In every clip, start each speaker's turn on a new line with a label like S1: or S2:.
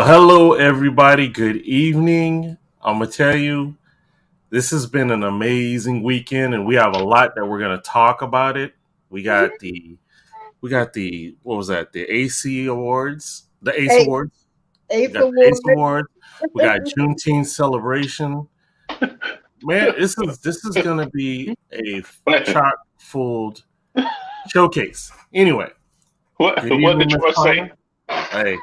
S1: Well, hello, everybody. Good evening. I'm going to tell you, this has been an amazing weekend, and we have a lot that we're going to talk about it. We got the, what was that? The AC Awards, the Ace
S2: Eighth,
S1: Awards. We
S2: eighth
S1: got the Ace
S2: award.
S1: Awards. We got Juneteenth celebration. Man, this is going to be a chock full showcase. Anyway, good
S3: What
S1: evening,
S3: did
S1: Miss
S3: Troy say?
S1: Carla. Hey,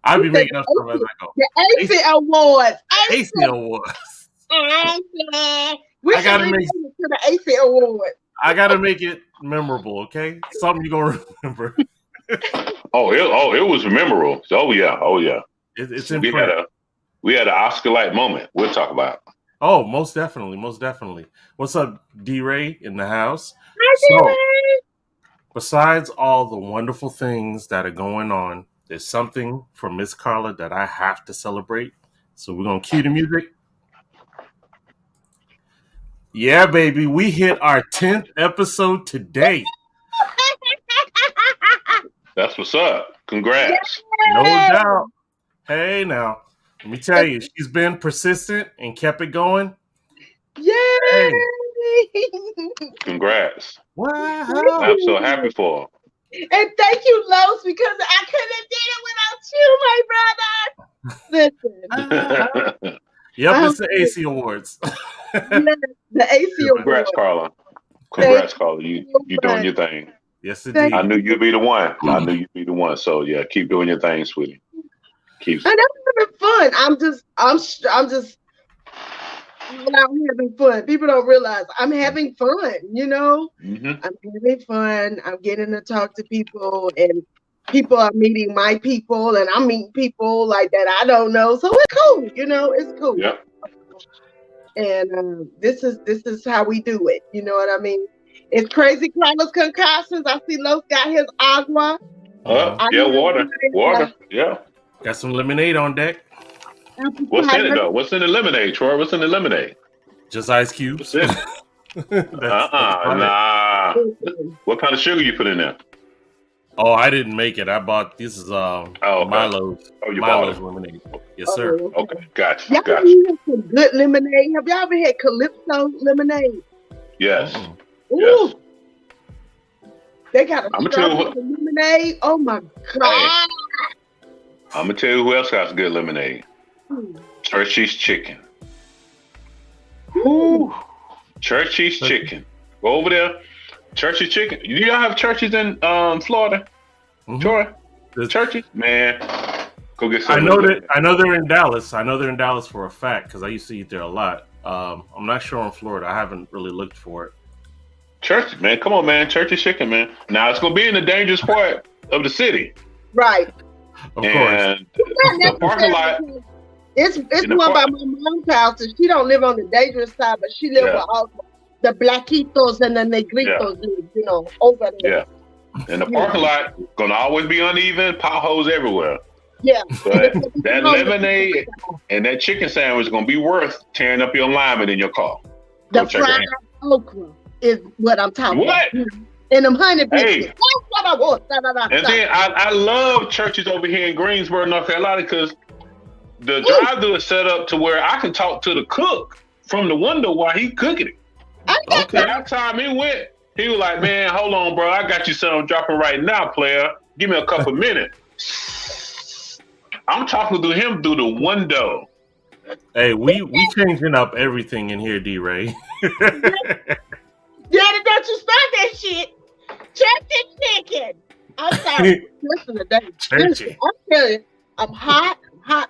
S1: I'll be making up stuff as I go.
S2: The AC Awards.
S1: AC Awards.
S2: We
S1: I
S2: should
S1: gotta
S2: rename
S1: make
S2: it to the AC Award.
S1: I gotta make it memorable, okay? Something you're gonna remember.
S3: It was memorable. Oh yeah.
S1: It's in
S3: We
S1: print.
S3: had an Oscar-like moment. We'll talk about.
S1: Oh, most definitely. What's up, D-Ray in the house?
S2: Hi,
S1: So, besides all the wonderful things that are going on, there's something for Miss Carla that I have to celebrate. So we're gonna cue the music. Yeah, baby, we hit our 10th episode today.
S3: That's what's up. Congrats.
S1: No doubt. Hey, now, let me tell you, she's been persistent and kept it going.
S2: Yay!
S1: Hey,
S3: Congrats.
S1: wow.
S3: I'm so happy for her.
S2: And thank you, Los, because I couldn't have did it without you, my brother. Listen,
S1: Yep, it's the AC Awards.
S2: the AC
S3: Congrats,
S2: Award.
S3: Carla. Congrats, Carla. You doing your thing.
S1: Yes, indeed.
S3: I knew you'd be the one. So yeah, keep doing your thing, sweetie.
S2: And I'm having fun. I'm just having fun. People don't realize I'm having fun, you know?
S3: Mm-hmm.
S2: I'm having fun. I'm getting to talk to people, and people are meeting my people, and I'm meeting people like that I don't know. So it's cool, you know, it's cool.
S3: Yeah.
S2: And this is how we do it. You know what I mean? It's crazy. Carla Concoctions. I see Los got his agua.
S3: Water. Yeah.
S1: Got some lemonade on deck.
S3: What's in it though? What's in the lemonade, Troy? What's in the lemonade?
S1: Just ice cubes.
S3: Nah. What kind of sugar you put in there?
S1: Oh, I didn't make it. I bought this is
S3: okay.
S1: Milo's.
S3: You
S1: Milo's
S3: bought it.
S1: lemonade. Yes, sir.
S3: Okay, gotcha.
S2: Y'all ever had some good lemonade? Have y'all ever had Calypso lemonade?
S3: Yes.
S2: Ooh.
S3: Yes.
S2: They got a
S3: I'ma tell you what-
S2: lemonade. Oh my God.
S3: I'm gonna tell you who else has good lemonade. Churchy's Chicken.
S2: Ooh.
S3: Churchy's Chicken. Go over there. Churchy's Chicken. Do y'all have churches in Florida?
S1: Mhm.
S3: Troy?
S1: There's-
S3: Churches? Man. Go get some.
S1: I know they're in Dallas. I know they're in Dallas for a fact because I used to eat there a lot. I'm not sure in Florida. I haven't really looked for it.
S3: Church, man. Come on, man. Churchy's Chicken, man. Now it's gonna be in the dangerous part of the city.
S2: Right.
S1: Of course.
S3: And the parking lot.
S2: It's one by my mom's house, and she don't live on the dangerous side, but she live with all the blackitos and the negritos, you know, over there.
S3: Yeah. And the parking lot gonna always be uneven, potholes everywhere.
S2: Yeah.
S3: But that lemonade and that chicken sandwich is gonna be worth tearing up your alignment in your car.
S2: The fried okra is what I'm talking about. And them honey biscuits. That's what I want.
S3: And then I love churches over here in Greensboro, North Carolina, because the drive-thru is set up to where I can talk to the cook from the window while he cooking it.
S1: Okay.
S3: Last time he went, he was like, "Man, hold on, bro. I got you something dropping right now, player. Give me a couple minutes." I'm talking to him through the window.
S1: Hey, we changing up everything in here, D-Ray.
S2: Daddy, don't you start that shit. Churchy Chicken. I'm sorry. Listen to that.
S1: Churchy.
S2: I'm telling you, I'm hot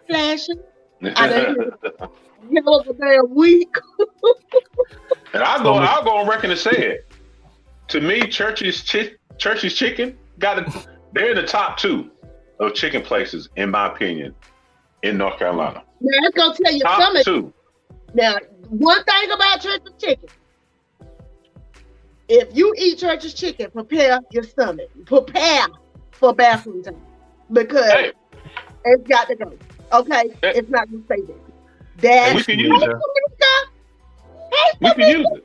S2: flashing. I done hell of a damn week.
S3: And I'll go on record and say it. To me, Church's Chicken they're in the top 2 of chicken places, in my opinion, in North Carolina.
S2: Now, I'm going to tell you
S3: top
S2: something.
S3: 2.
S2: Now, one thing about Church's Chicken. If you eat Church's Chicken, prepare your stomach. Prepare for bathroom time. Because it's got to go. Okay? It's not going to stay there.
S3: And we can use it. We can use it.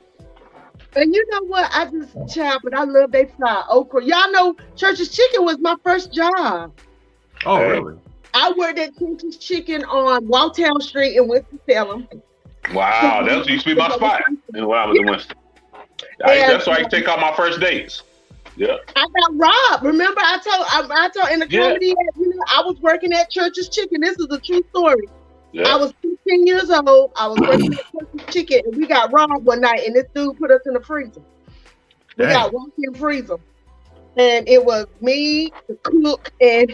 S2: And you know what? I just but I love they fried okra. Y'all know Church's Chicken was my first job.
S1: Oh, really?
S2: I worked at Church's Chicken on Walltown Street in Winston-Salem.
S3: Wow, that used to be my spot. And when I was in Winston, that's why I take out my first dates. Yeah.
S2: I got robbed. Remember, I told in the comedy, I was working at Church's Chicken. This is a true story. Yeah. I was 15 years old. I was working at Church's Chicken, and we got robbed one night, and this dude put us in the freezer. We got walk-in freezer. And it was me, the cook, and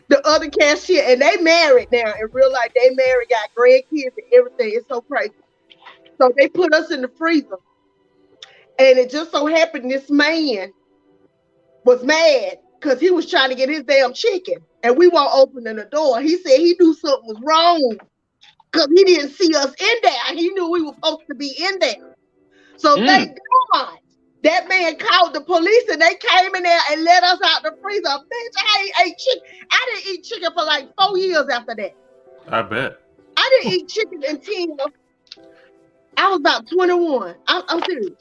S2: the other cashier. And they married now. In real life, they married, got grandkids and everything. It's so crazy. So they put us in the freezer. And it just so happened this man was mad because he was trying to get his damn chicken. And we weren't opening the door. He said he knew something was wrong because he didn't see us in there. He knew we were supposed to be in there. So thank God that man called the police and they came in there and let us out the freezer. Bitch, I ain't ate chicken. I didn't eat chicken for like 4 years after that.
S1: I bet.
S2: I didn't eat chicken until I was about 21. I'm serious.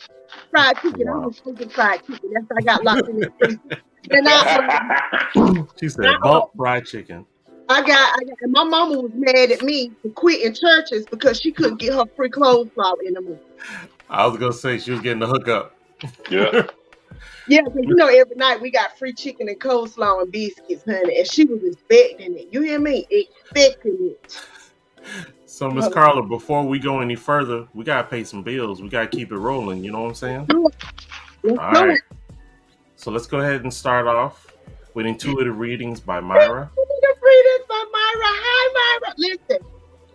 S2: Fried chicken. Wow. I was cooking fried chicken. That's why I got locked in the freezer. And
S1: she said, "Bump fried chicken."
S2: My mama was mad at me for quitting churches because she couldn't get her free clothes flour in the morning.
S1: I was gonna say she was getting the hookup.
S3: Yeah.
S2: Yeah, because every night we got free chicken and coleslaw and biscuits, honey, and she was expecting it. You hear me? Expecting it.
S1: So, Miss Carla, before we go any further, we gotta pay some bills. We gotta keep it rolling. You know what I'm saying?
S2: All
S1: right. So let's go ahead and start off with intuitive readings by Myra.
S2: Intuitive readings by Myra. Hi, Myra. Listen,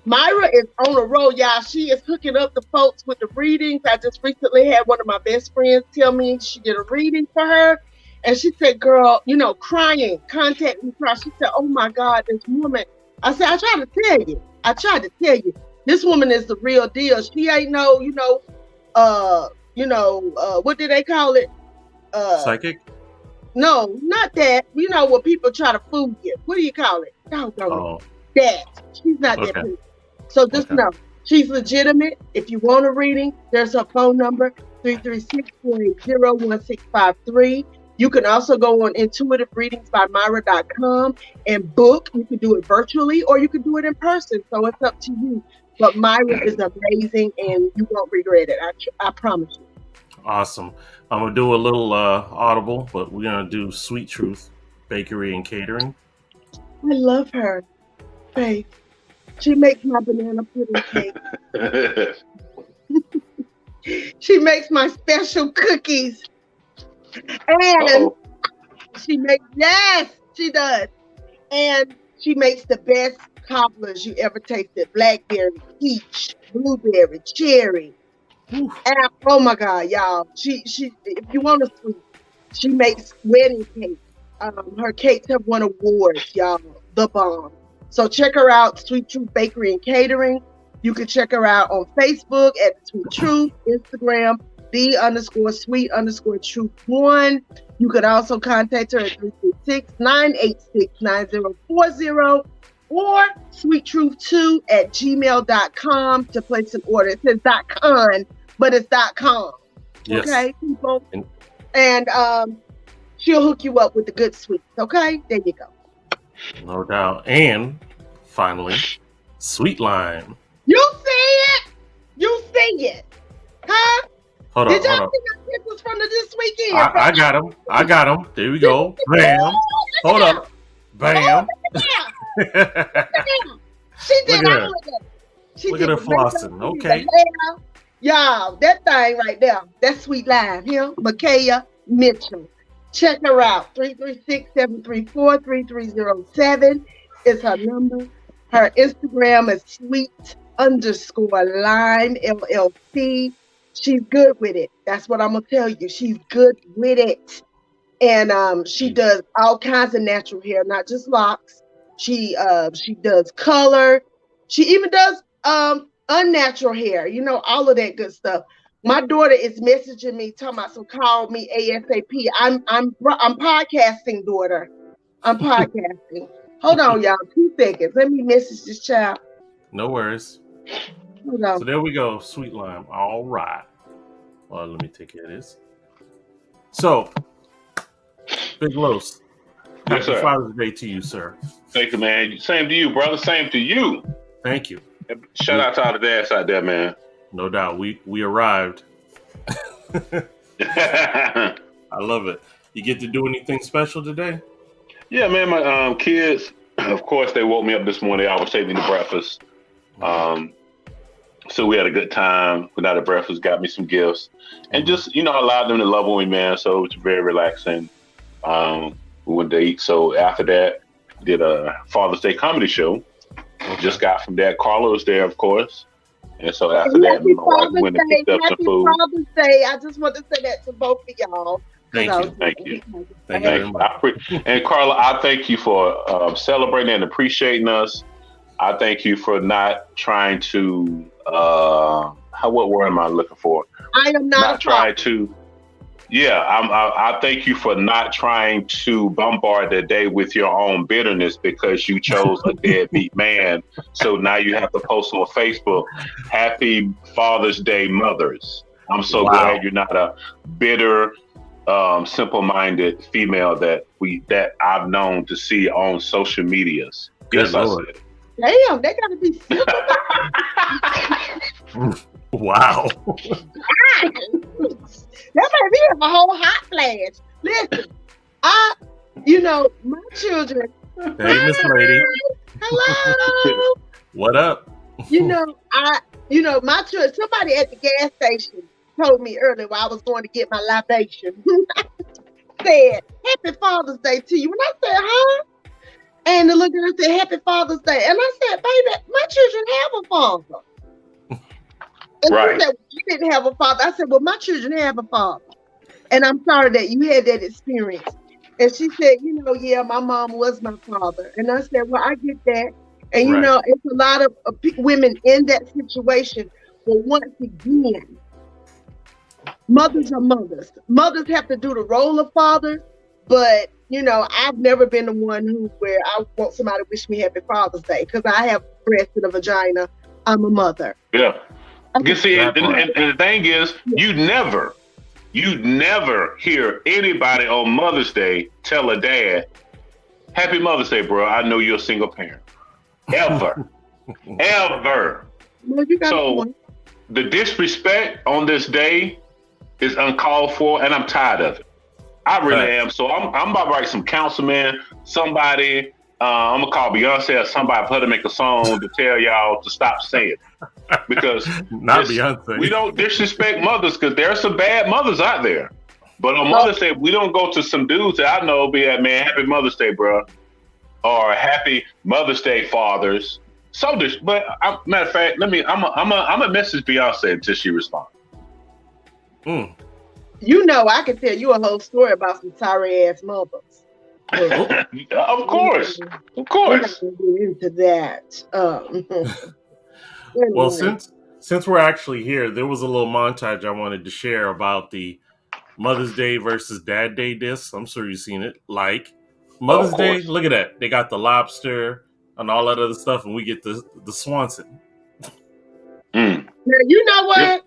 S2: Myra is on the road, y'all. She is hooking up the folks with the readings. I just recently had one of my best friends tell me she did a reading for her, and she said, "Girl, crying, contact me, cry." She said, "Oh my God, this woman." I said, I tried to tell you, this woman is the real deal. She ain't what do they call it?
S1: Psychic?
S2: No, not that. When people try to fool you. What do you call it? That. She's not that person. So just know, she's legitimate. If you want a reading, there's her phone number, 336-480-1653. You can also go on intuitivereadingsbymyra.com and book. You can do it virtually or you can do it in person. So it's up to you. But Myra is amazing and you won't regret it. I promise you.
S1: Awesome. I'm going to do a little audible, but we're going to do Sweet Truth Bakery and Catering.
S2: I love her. Faith. She makes my banana pudding cake. She makes my special cookies. And she does. And she makes the best cobblers you ever tasted. Blackberry, peach, blueberry, cherry. And oh my God, y'all. She if you want a sweet, she makes wedding cakes. Her cakes have won awards, y'all. The bomb. So check her out, Sweet Truth Bakery and Catering. You can check her out on Facebook at Sweet Truth, Instagram, the_sweet_truth1. You could also contact her at 336-986-9040 or sweettruth2@gmail.com to place an order. It says .con, but it's .com.
S1: Yes.
S2: Okay, people? And she'll hook you up with the good sweets. Okay? There you go.
S1: No doubt. And finally, Sweet Lime.
S2: You see it? Huh? Did y'all see my pictures from this weekend?
S1: I got them. There we go. Bam. Hold up. Bam.
S2: She did all of that.
S1: Look at her flossing. Okay.
S2: Y'all, that thing right there, that's Sweet Lime. Micaiah Mitchell. Check her out. 336-734-3307 is her number. Her Instagram is sweet_lime LLC. She's good with it. That's what I'm gonna tell you. She's good with it. And she does all kinds of natural hair, not just locks. She does color. She even does unnatural hair, all of that good stuff. My daughter is messaging me, talking about, so call me ASAP. I'm podcasting, daughter. I'm podcasting. Hold on, y'all. 2 seconds. Let me message this child.
S1: No worries.
S2: Hold on.
S1: So there we go. Sweet Lime. All right. Well, let me take care of this. So, Big Los,
S3: Yes,
S1: Happy
S3: sir.
S1: Father's Day to you, sir.
S3: Thank you, man. Same to you, brother. Same to you.
S1: Thank you.
S3: Shout out to all the dads out there, man.
S1: No doubt. We arrived. I love it. You get to do anything special today?
S3: Yeah, man. My kids, of course, they woke me up this morning. I was taking me to breakfast. So we had a good time. Went out to breakfast, got me some gifts, and just allowed them to love on me, man. So it was very relaxing. We went to eat. So after that, did a Father's Day comedy show. Just got from that. Carla was there, of course. And so after that, my wife went and picked up some food.
S2: Happy Father's Day. I just want to say that to both of y'all.
S1: Thank you.
S3: Thank you. And Carla, I thank you for celebrating and appreciating us. I thank you for not trying to, what word am I looking for?
S2: I am not
S3: trying to. Yeah, I thank you for not trying to bombard the day with your own bitterness because you chose a deadbeat man. So now you have to post on Facebook, Happy Father's Day, mothers. I'm so glad you're not a bitter, simple-minded female that I've known to see on social medias.
S1: Good Lord.
S2: Damn, they gotta be simple.
S1: Wow.
S2: That might be a whole hot flash. Listen, my children.
S1: Hey, Miss Lady.
S2: Hello.
S1: What up?
S2: My children. Somebody at the gas station told me earlier while I was going to get my libation. Said, "Happy Father's Day to you." And I said, "Huh?" And the little girl said, "Happy Father's Day." And I said, "Baby, my children have a father." And
S3: right.
S2: She said, "You didn't have a father." I said, "Well, my children have a father. And I'm sorry that you had that experience." And she said, "Yeah, my mom was my father." And I said, "Well, I get that." And, it's a lot of women in that situation. But once again, mothers are mothers. Mothers have to do the role of fathers. But, I've never been the one where I want somebody to wish me Happy Father's Day because I have breasts and a vagina. I'm a mother.
S3: Yeah. You see, and the thing is, you never hear anybody on Mother's Day tell a dad, "Happy Mother's Day, bro. I know you're a single parent." Ever. Ever.
S2: Well,
S3: so the disrespect on this day is uncalled for, and I'm tired of it. I really am. So I'm about to write some councilman, somebody. I'm gonna call Beyonce or somebody for her to make a song to tell y'all to stop saying it. Because
S1: Beyonce.
S3: We don't disrespect mothers because there are some bad mothers out there. But on Mother's Day, we don't go to some dudes that I know be like, "Man, Happy Mother's Day, bro," or "Happy Mother's Day, fathers." So this, but matter of fact, I'm a message Beyonce until she responds.
S2: I can tell you a whole story about some sorry ass mothers.
S3: Of course.
S2: We're not gonna get into that.
S1: Well, since we're actually here, there was a little montage I wanted to share about the Mother's Day versus Dad Day discs. I'm sure you've seen it. Like Mother's Day, look at that. They got the lobster and all that other stuff, and we get the Swanson.
S2: Now, you know what?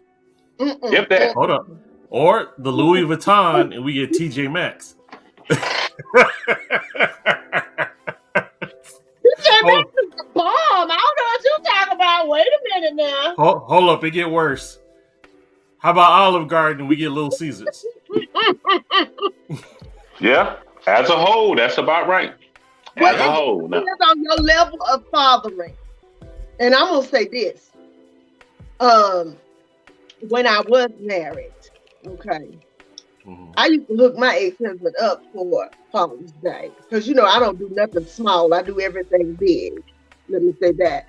S3: Yep, that.
S1: Hold up. Or the Louis Vuitton, and we get TJ Maxx.
S2: Maxx is the bomb. I don't know what you're talking about. Wait a minute now.
S1: Hold up, it get worse. How about Olive Garden? We get Little Caesars.
S3: Yeah, as a whole, that's about right. As a whole,
S2: depends on your level of fathering. And I'm gonna say this: when I was married, okay, I used to hook my ex-husband up for Father's Day because I don't do nothing small. I do everything big. Let me say that.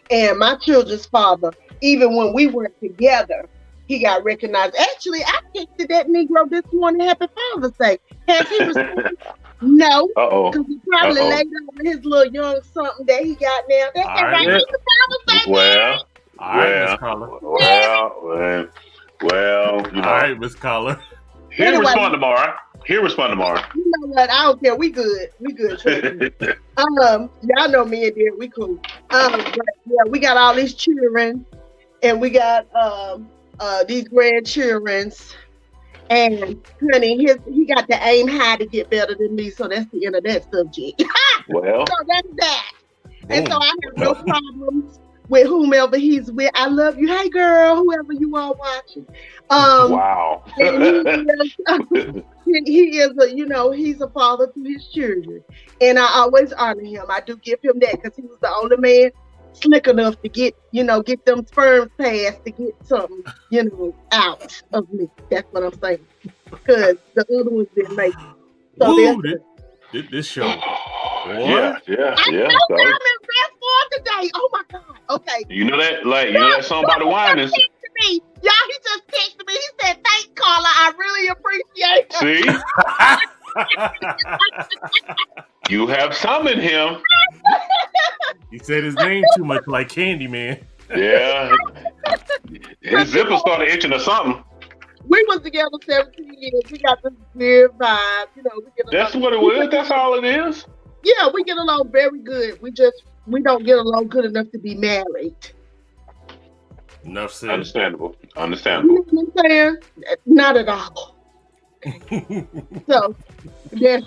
S2: And my children's father, even when we weren't together, he got recognized. Actually, I texted that Negro this morning, "Happy Father's Day." Has he responded? No. Because he probably laid over his little young something that he got now. That's all right.
S3: Well,
S1: all right, Miss Carla.
S3: Well,
S1: all right, Miss Carla.
S3: He'll respond tomorrow. You
S2: know what? I don't care. We good. Y'all know me and Derek. We cool. But yeah, we got all these children, and we got these grandchildren, And honey, he got to aim high to get better than me, so that's the end of that subject.
S3: Well,
S2: So that's that. And so
S1: Boom.
S2: I have no problems with whomever he's with. I love you. Hey girl, whoever you are watching.
S3: wow.
S2: And he is he's a father to his children. And I always honor him. I do give him that because he was the only man slick enough to get them sperms passed to get something, out of me. That's what I'm saying. Because the other ones didn't make it. So
S1: Woo, this show.
S3: Yeah.
S2: I'm in best form today. Oh my God. Okay.
S3: You know that song about the whiners.
S2: Y'all, he just texted me. He said, "Thanks, Carla. I really appreciate it."
S3: See? You have summoned him.
S1: He said his name too much like Candyman.
S3: Yeah. His zipper started itching or something.
S2: We was together 17 years. We got this weird vibe.
S3: That's what it was. That's all it is.
S2: Yeah, we get along very good. We don't get along good enough to be married.
S1: Enough said.
S3: Understandable.
S2: You know what I'm saying? Not at all. So, yeah.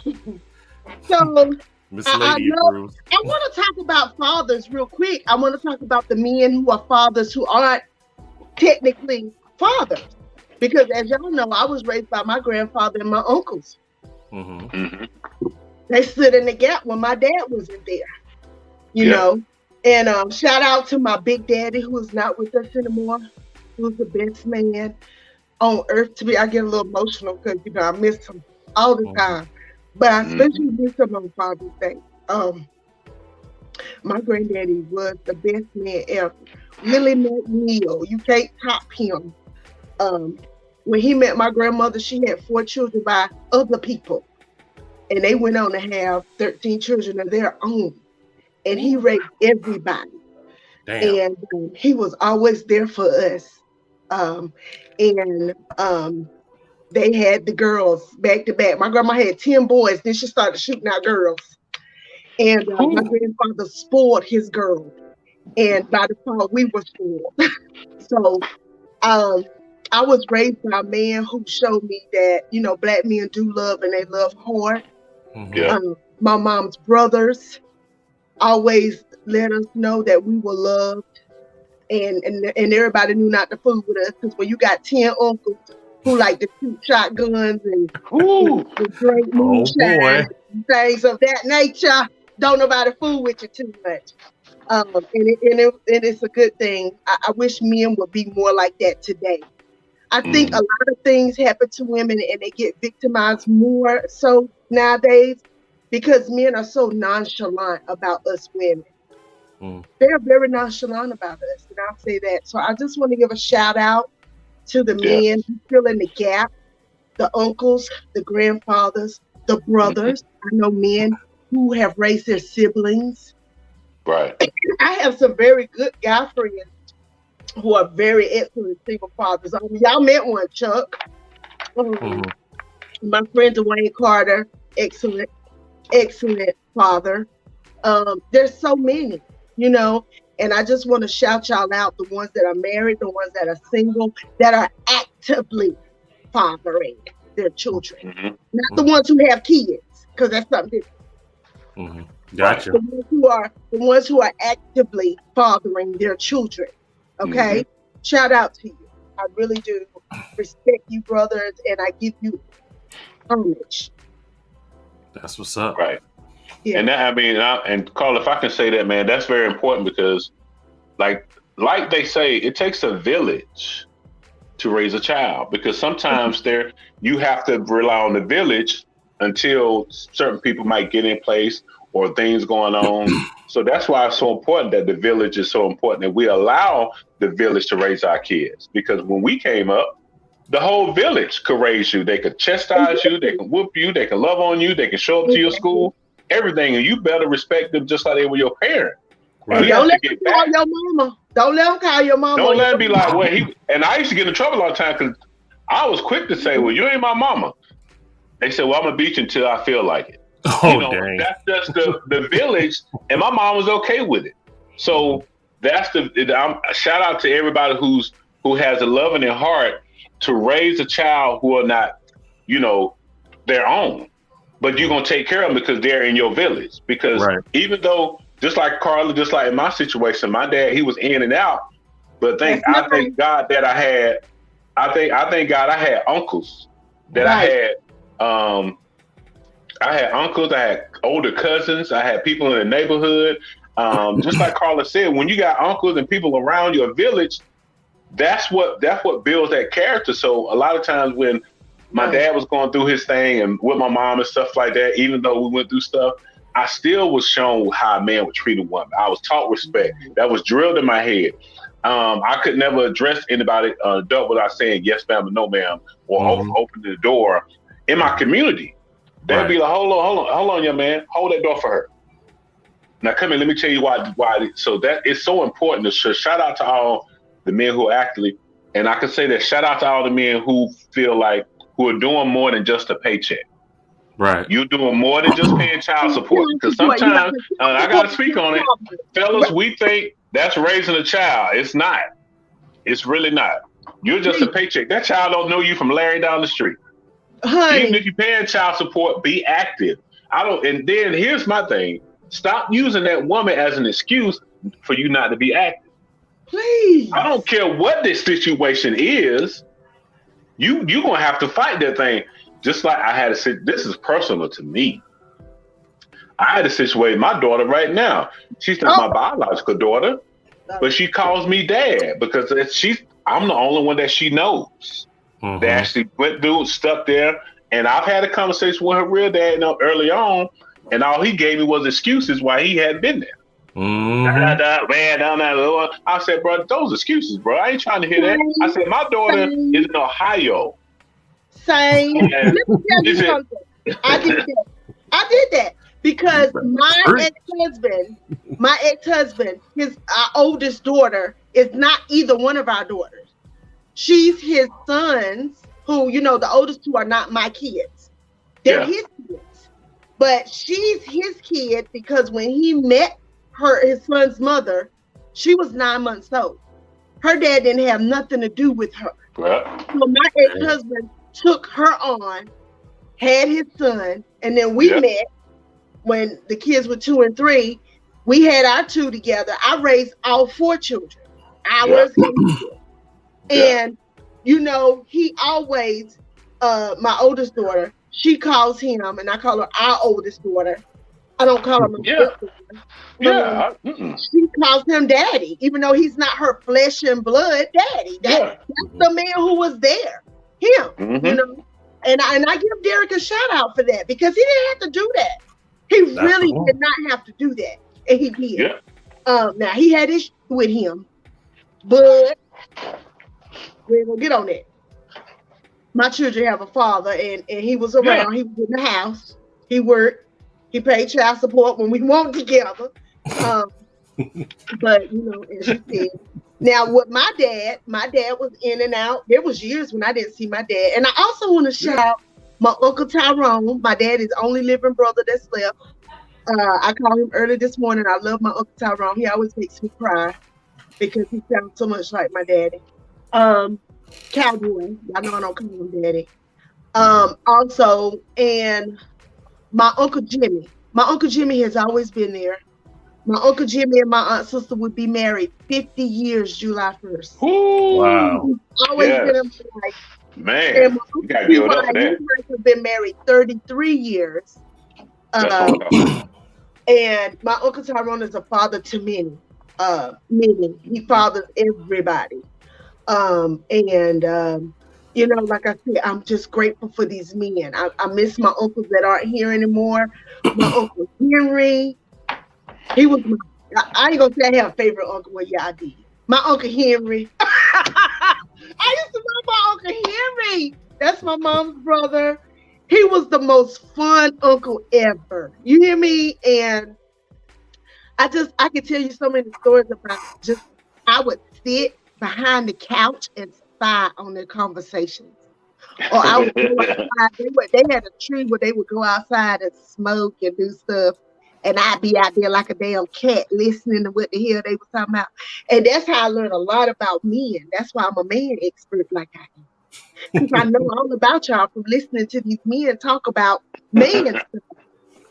S2: So,
S1: Miss Lady approves.
S2: I want to talk about fathers real quick. I want to talk about the men who are fathers who aren't technically fathers. Because as y'all know, I was raised by my grandfather and my uncles.
S1: Mm-hmm.
S3: Mm-hmm.
S2: They stood in the gap when my dad wasn't there. You know? And shout out to my big daddy who is not with us anymore. He was the best man on earth to me. I get a little emotional because, I miss him all the time. But I especially miss him on Father's Day. My granddaddy was the best man ever. Willie McNeil, you can't top him. When he met my grandmother, she had 4 children by other people. And they went on to have 13 children of their own. And he raised everybody.
S1: Damn.
S2: And he was always there for us. They had the girls back to back. My grandma had 10 boys. Then she started shooting out girls. And my grandfather spoiled his girl. And by default, we were spoiled. So I was raised by a man who showed me that, Black men do love and they love hard.
S1: Mm-hmm.
S3: Yeah.
S2: My mom's brothers always let us know that we were loved. And everybody knew not to fool with us. Because when you got 10 uncles who like to shoot shotguns and drink moonshine and things of that nature, don't nobody fool with you too much. And it's a good thing. I wish men would be more like that today. I think a lot of things happen to women and they get victimized more so nowadays because men are so nonchalant about us women. They're very nonchalant about us, and I'll say that. So I just want to give a shout out to the men who fill in the gap, the uncles, the grandfathers, the brothers. I know men who have raised their siblings.
S3: Right.
S2: I have some very good guy friends who are very excellent single fathers. Y'all met one, Chuck. My friend Dwayne Carter, excellent father. There's so many, and I just want to shout y'all out, the ones that are married, the ones that are single, that are actively fathering their children. Not the ones who have kids, because that's something different.
S1: Gotcha.
S2: The ones who are actively fathering their children. Okay? Shout out to you. I really do respect you, brothers, and I give you homage.
S1: That's what's up.
S3: Right.
S2: Yeah.
S3: And and Carl, if I can say that, man, that's very important because like they say, it takes a village to raise a child, because sometimes you have to rely on the village until certain people might get in place or things going on. So that's why it's so important that the village is so important, that we allow the village to raise our kids. Because when we came up, the whole village could raise you. They could chastise you, they can whoop you, they can love on you, they can show up to your school, everything, and you better respect them just like they were your parent.
S2: Right. Don't let them call your mama. Don't let them call your mama.
S3: Don't let them be like, well, and I used to get in trouble all the time because I was quick to say, well, you ain't my mama. They said, well, I'm going to beat you until I feel like it.
S1: Dang.
S3: That's just the village, and my mom was okay with it. So that's shout out to everybody who has a love in their heart to raise a child who are not, their own, but you're gonna take care of them because they're in your village. Because even though, just like Carla, just like in my situation, my dad, he was in and out, but I thank God that I thank God I had uncles that I had uncles, I had older cousins, I had people in the neighborhood. Just like Carla said, when you got uncles and people around your village, that's what builds that character. So a lot of times when my dad was going through his thing and with my mom and stuff like that, even though we went through stuff, I still was shown how a man would treat a woman. I was taught respect. That was drilled in my head. I could never address anybody adult without saying yes ma'am or no ma'am, or opening the door in my community. They'd be like, hold on, young man, hold that door for her. Now come here, let me tell you why. So that is so important. So shout out to all the men who are actively, and I can say that shout out to all the men who feel like who are doing more than just a paycheck.
S1: Right.
S3: You're doing more than just paying child support. Because sometimes, I got to speak on it, fellas, we think that's raising a child. It's not. It's really not. You're just a paycheck. That child don't know you from Larry down the street. Honey. Even if you're paying child support, be active. And then here's my thing. Stop using that woman as an excuse for you not to be active.
S2: Please.
S3: I don't care what this situation is. You're going to have to fight that thing. Just like I had this is personal to me. I had a situation, my daughter right now, she's not my biological daughter, but she calls me dad because I'm the only one that she knows. They actually went through stuff there. And I've had a conversation with her real dad early on, and all he gave me was excuses why he hadn't been there. I said, bro, those excuses, bro. I ain't trying to hear that. I said, my daughter is in Ohio.
S2: Same. Let me tell you something. I did that because my ex-husband, our oldest daughter is not either one of our daughters. She's his sons, who, the oldest two are not my kids. They're his kids. But she's his kid because when he met his son's mother, she was 9 months old. Her dad didn't have nothing to do with her. So my ex-husband took her on, had his son, and then we met when the kids were 2 and 3. We had our two together. I raised all 4 children. Ours and he always my oldest daughter, she calls him, and I call her our oldest daughter. I don't call her my daughter. She calls him daddy, even though he's not her flesh and blood daddy. That's the man who was there. Him, and I give Derek a shout out for that because he didn't have to do that. He really did not have to do that, and he did. Now he had issues with him, but we ain't gonna get on that. My children have a father, and he was around. He was in the house. He worked. He paid child support when we weren't together. But as you said. Now, with my dad was in and out. There was years when I didn't see my dad. And I also want to shout out my Uncle Tyrone. My dad is the only living brother that's left. I called him early this morning. I love my Uncle Tyrone. He always makes me cry because he sounds so much like my daddy. Cowboy. I know I don't call him daddy. Also, and my Uncle Jimmy. My Uncle Jimmy has always been there. My Uncle Jimmy and my aunt sister would be married 50 years July 1st.
S3: Ooh, wow.
S2: Always been in my life.
S3: Man,
S2: and you got to give it up for that. Have been married 33 years. And my Uncle Tyrone is a father to many. Many. He fathers everybody. Like I said, I'm just grateful for these men. I miss my uncles that aren't here anymore. My Uncle Henry. He was I ain't gonna say I have a favorite uncle. Well, yeah, I did. My Uncle Henry. I used to love my Uncle Henry. That's my mom's brother. He was the most fun uncle ever. You hear me? And I could tell you so many stories about just I would sit behind the couch and spy on their conversations. Or I would go outside. They had a tree where they would go outside and smoke and do stuff. And I'd be out there like a damn cat listening to what the hell they were talking about. And that's how I learned a lot about men. That's why I'm a man expert like I am. Because I know all about y'all from listening to these men talk about man stuff.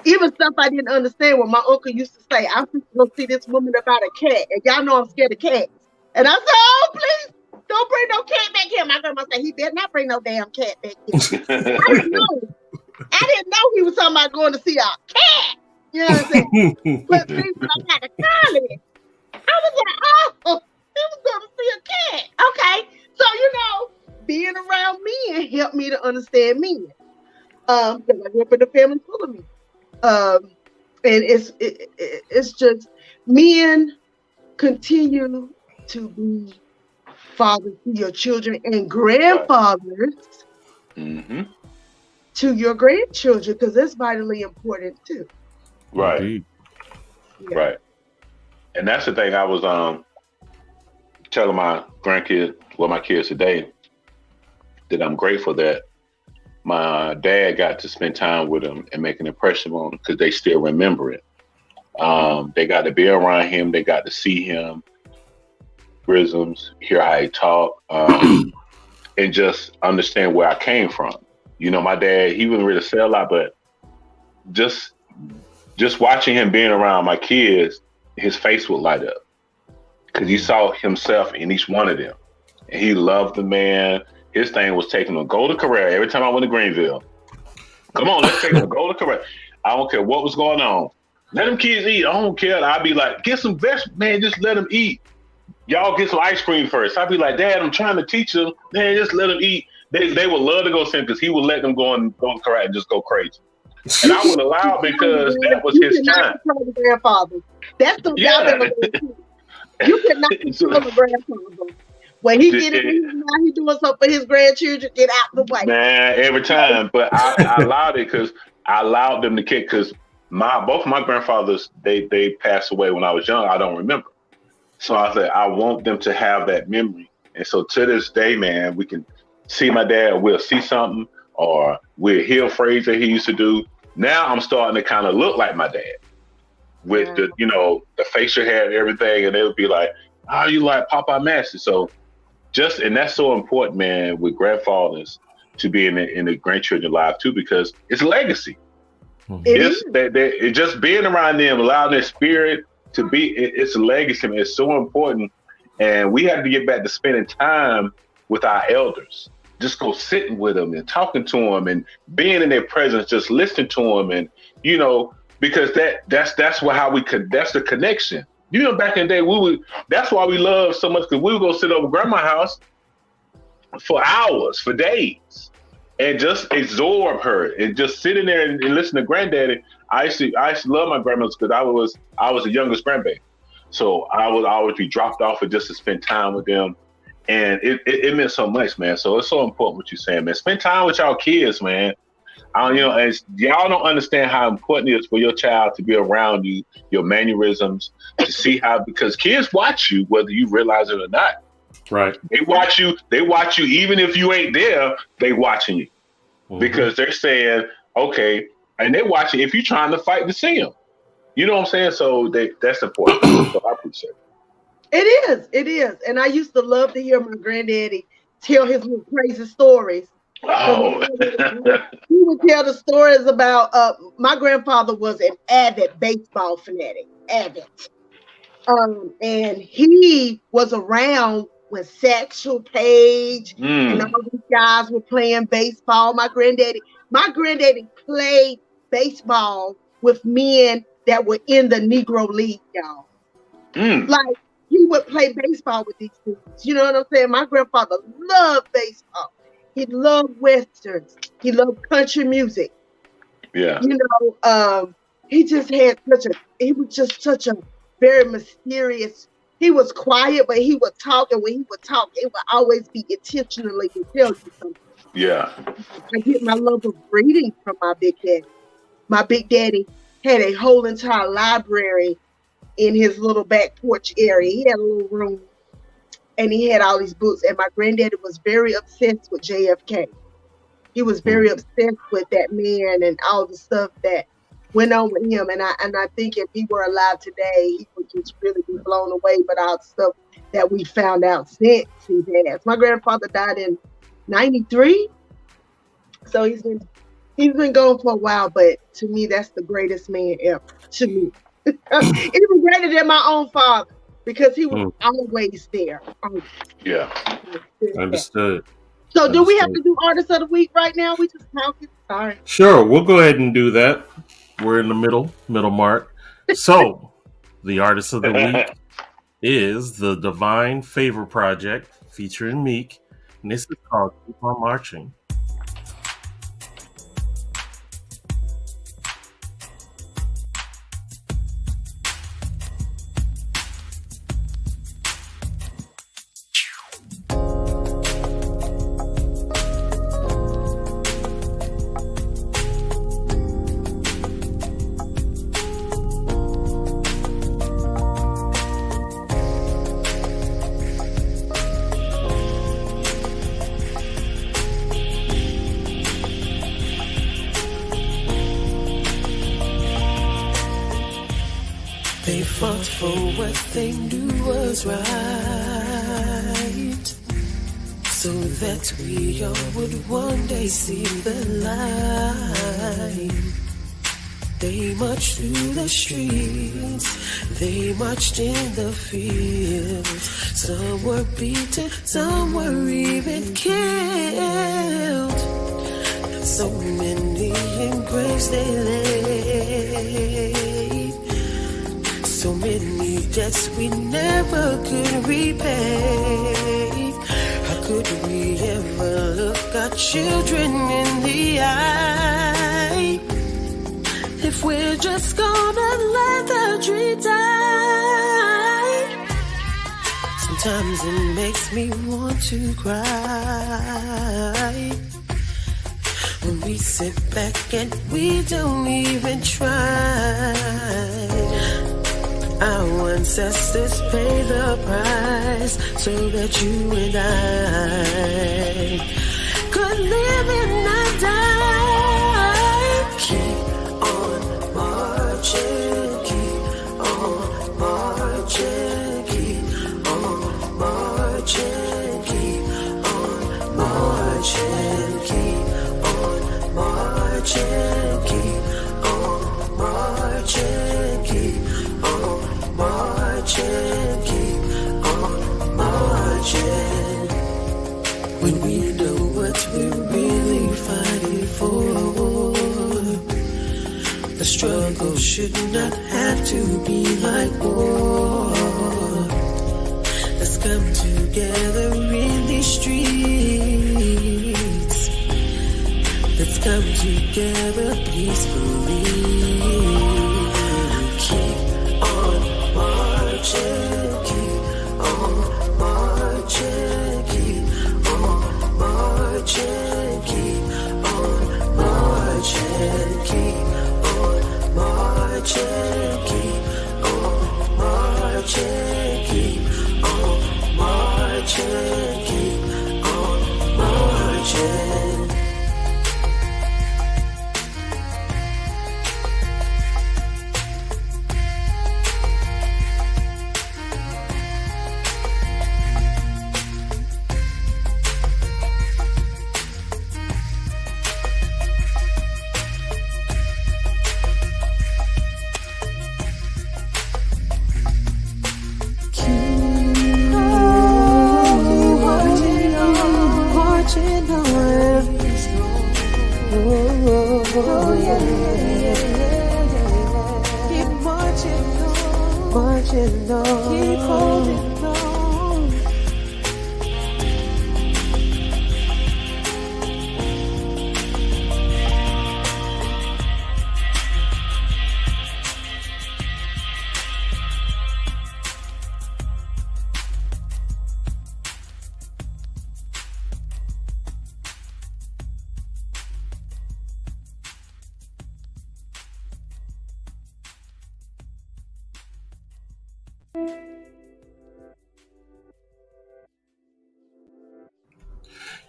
S2: Even stuff I didn't understand what my uncle used to say. I used to go see this woman about a cat, and y'all know I'm scared of cats. And I said, oh, please, don't bring no cat back here. My grandma said, he better not bring no damn cat back here. I didn't know he was talking about going to see a cat. You know what I'm saying? But see, when I got to college, I was like, oh, he was going to see a cat. Okay. So, being around men helped me to understand men. Because I grew up in a family full of men. And it's just men continue to be fathers to your children and grandfathers to your grandchildren, because that's vitally important too.
S3: Right. Yeah. Right. And that's the thing I was telling my grandkids, my kids today, that I'm grateful that my dad got to spend time with them and make an impression on them, because they still remember it. They got to be around him. They got to see him, rhythms, hear how he talk, and just understand where I came from. My dad, he wouldn't really say a lot, but just watching him being around my kids, his face would light up because he saw himself in each one of them. And he loved the man. His thing was taking him to go to Korea every time I went to Greenville. Come on, let's take him to go to Korea. I don't care what was going on. Let them kids eat. I don't care. I'd be like, get some vegetables, man. Just let them eat. Y'all get some ice cream first. I'd be like, Dad, I'm trying to teach them. Man, just let them eat. They would love to go see him because he would let them go to Korea and just go crazy. And I would allow because that was his time.
S2: Grandfather. That's the you cannot control the grandfather. When he get it, now he doing something for his grandchildren. Get out the way,
S3: man. Every time, but I allowed it because I allowed them to kick. Because both of my grandfathers they passed away when I was young. I don't remember, so I said I want them to have that memory. And so to this day, man, we can see my dad. We'll see something, or we'll hear a phrase that he used to do. Now I'm starting to kind of look like my dad with the the facial hair and everything, and they would be like, "Oh, you like Popeye Massey?" So. And that's so important, man, with grandfathers to be in the grandchildren's life too, because it's a legacy. It's just being around them, allowing their spirit to be. It's a legacy. Man. It's so important, and we have to get back to spending time with our elders. Just go sitting with them and talking to them and being in their presence, just listening to them, and because that's how we could. That's the connection. Back in the day, that's why we love so much, because we would go sit over grandma's house for hours, for days, and just absorb her and just sit in there and listen to granddaddy. I used to love my grandmothers because I was the youngest grandbaby. So I would always be dropped off and just to spend time with them. And it meant so much, man. So it's so important what you're saying, man. Spend time with y'all kids, man. And y'all don't understand how important it is for your child to be around you, your mannerisms, to see how, because kids watch you whether you realize it or not.
S1: Right.
S3: They watch you even if you ain't there, they watching you. Because they're saying, okay, and they're watching if you're trying to fight to see them. You know what I'm saying? So that's important. So I appreciate it.
S2: It is. And I used to love to hear my granddaddy tell his little crazy stories.
S3: Oh.
S2: He would tell the stories about my grandfather was an avid baseball fanatic. And he was around when Satchel Paige and all these guys were playing baseball. My granddaddy played baseball with men that were in the Negro League, y'all. Like, he would play baseball with these dudes. You know what I'm saying? My grandfather loved baseball. He loved westerns. He loved country music.
S3: Yeah.
S2: He was just such a very mysterious. He was quiet, but he would talk, and when he would talk, it would always be intentionally to tell you something.
S3: Yeah.
S2: I get my love of reading from my big daddy. My big daddy had a whole entire library in his little back porch area. He had a little room. And he had all these books. And my granddaddy was very obsessed with JFK. He was very obsessed with that man and all the stuff that went on with him. And I think if he were alive today, he would just really be blown away by all the stuff that we found out since he passed. My grandfather died in 93. So he's been gone for a while, but to me, that's the greatest man ever. To me, even greater than my own father because he was always there. Always.
S3: Yeah.
S1: Understood.
S2: So, do we have to do artist of the week right now? We just talking. Sorry.
S1: Sure, we'll go ahead and do that. We're in the middle mark. So, the artist of the week is the Divine Favor Project featuring Meek, and this is called Keep On Marching.
S4: They fought for what they knew was right, so that we all would one day see the light. They marched through the streets, they marched in the fields. Some were beaten, some were even killed. So many in graves they laid, so many debts we never could repay. How could we ever look our children in the eye if we're just gonna let the dream die? Sometimes it makes me want to cry when we sit back and we don't even try. Our ancestors pay the price so that you and I could live and not die. Keep on marching, keep on marching, keep on marching, keep on marching, keep on marching, keep on marching, keep on marching, keep on marching. When we know what we're really fighting for, the struggle should not have to be like war. Let's come together in these streets. Let's come together peacefully. Keep on marching, keep on marching, keep on marching, keep on marching, keep on marching, keep on marching, keep on marching, keep on marching. Marching on, keep holding on.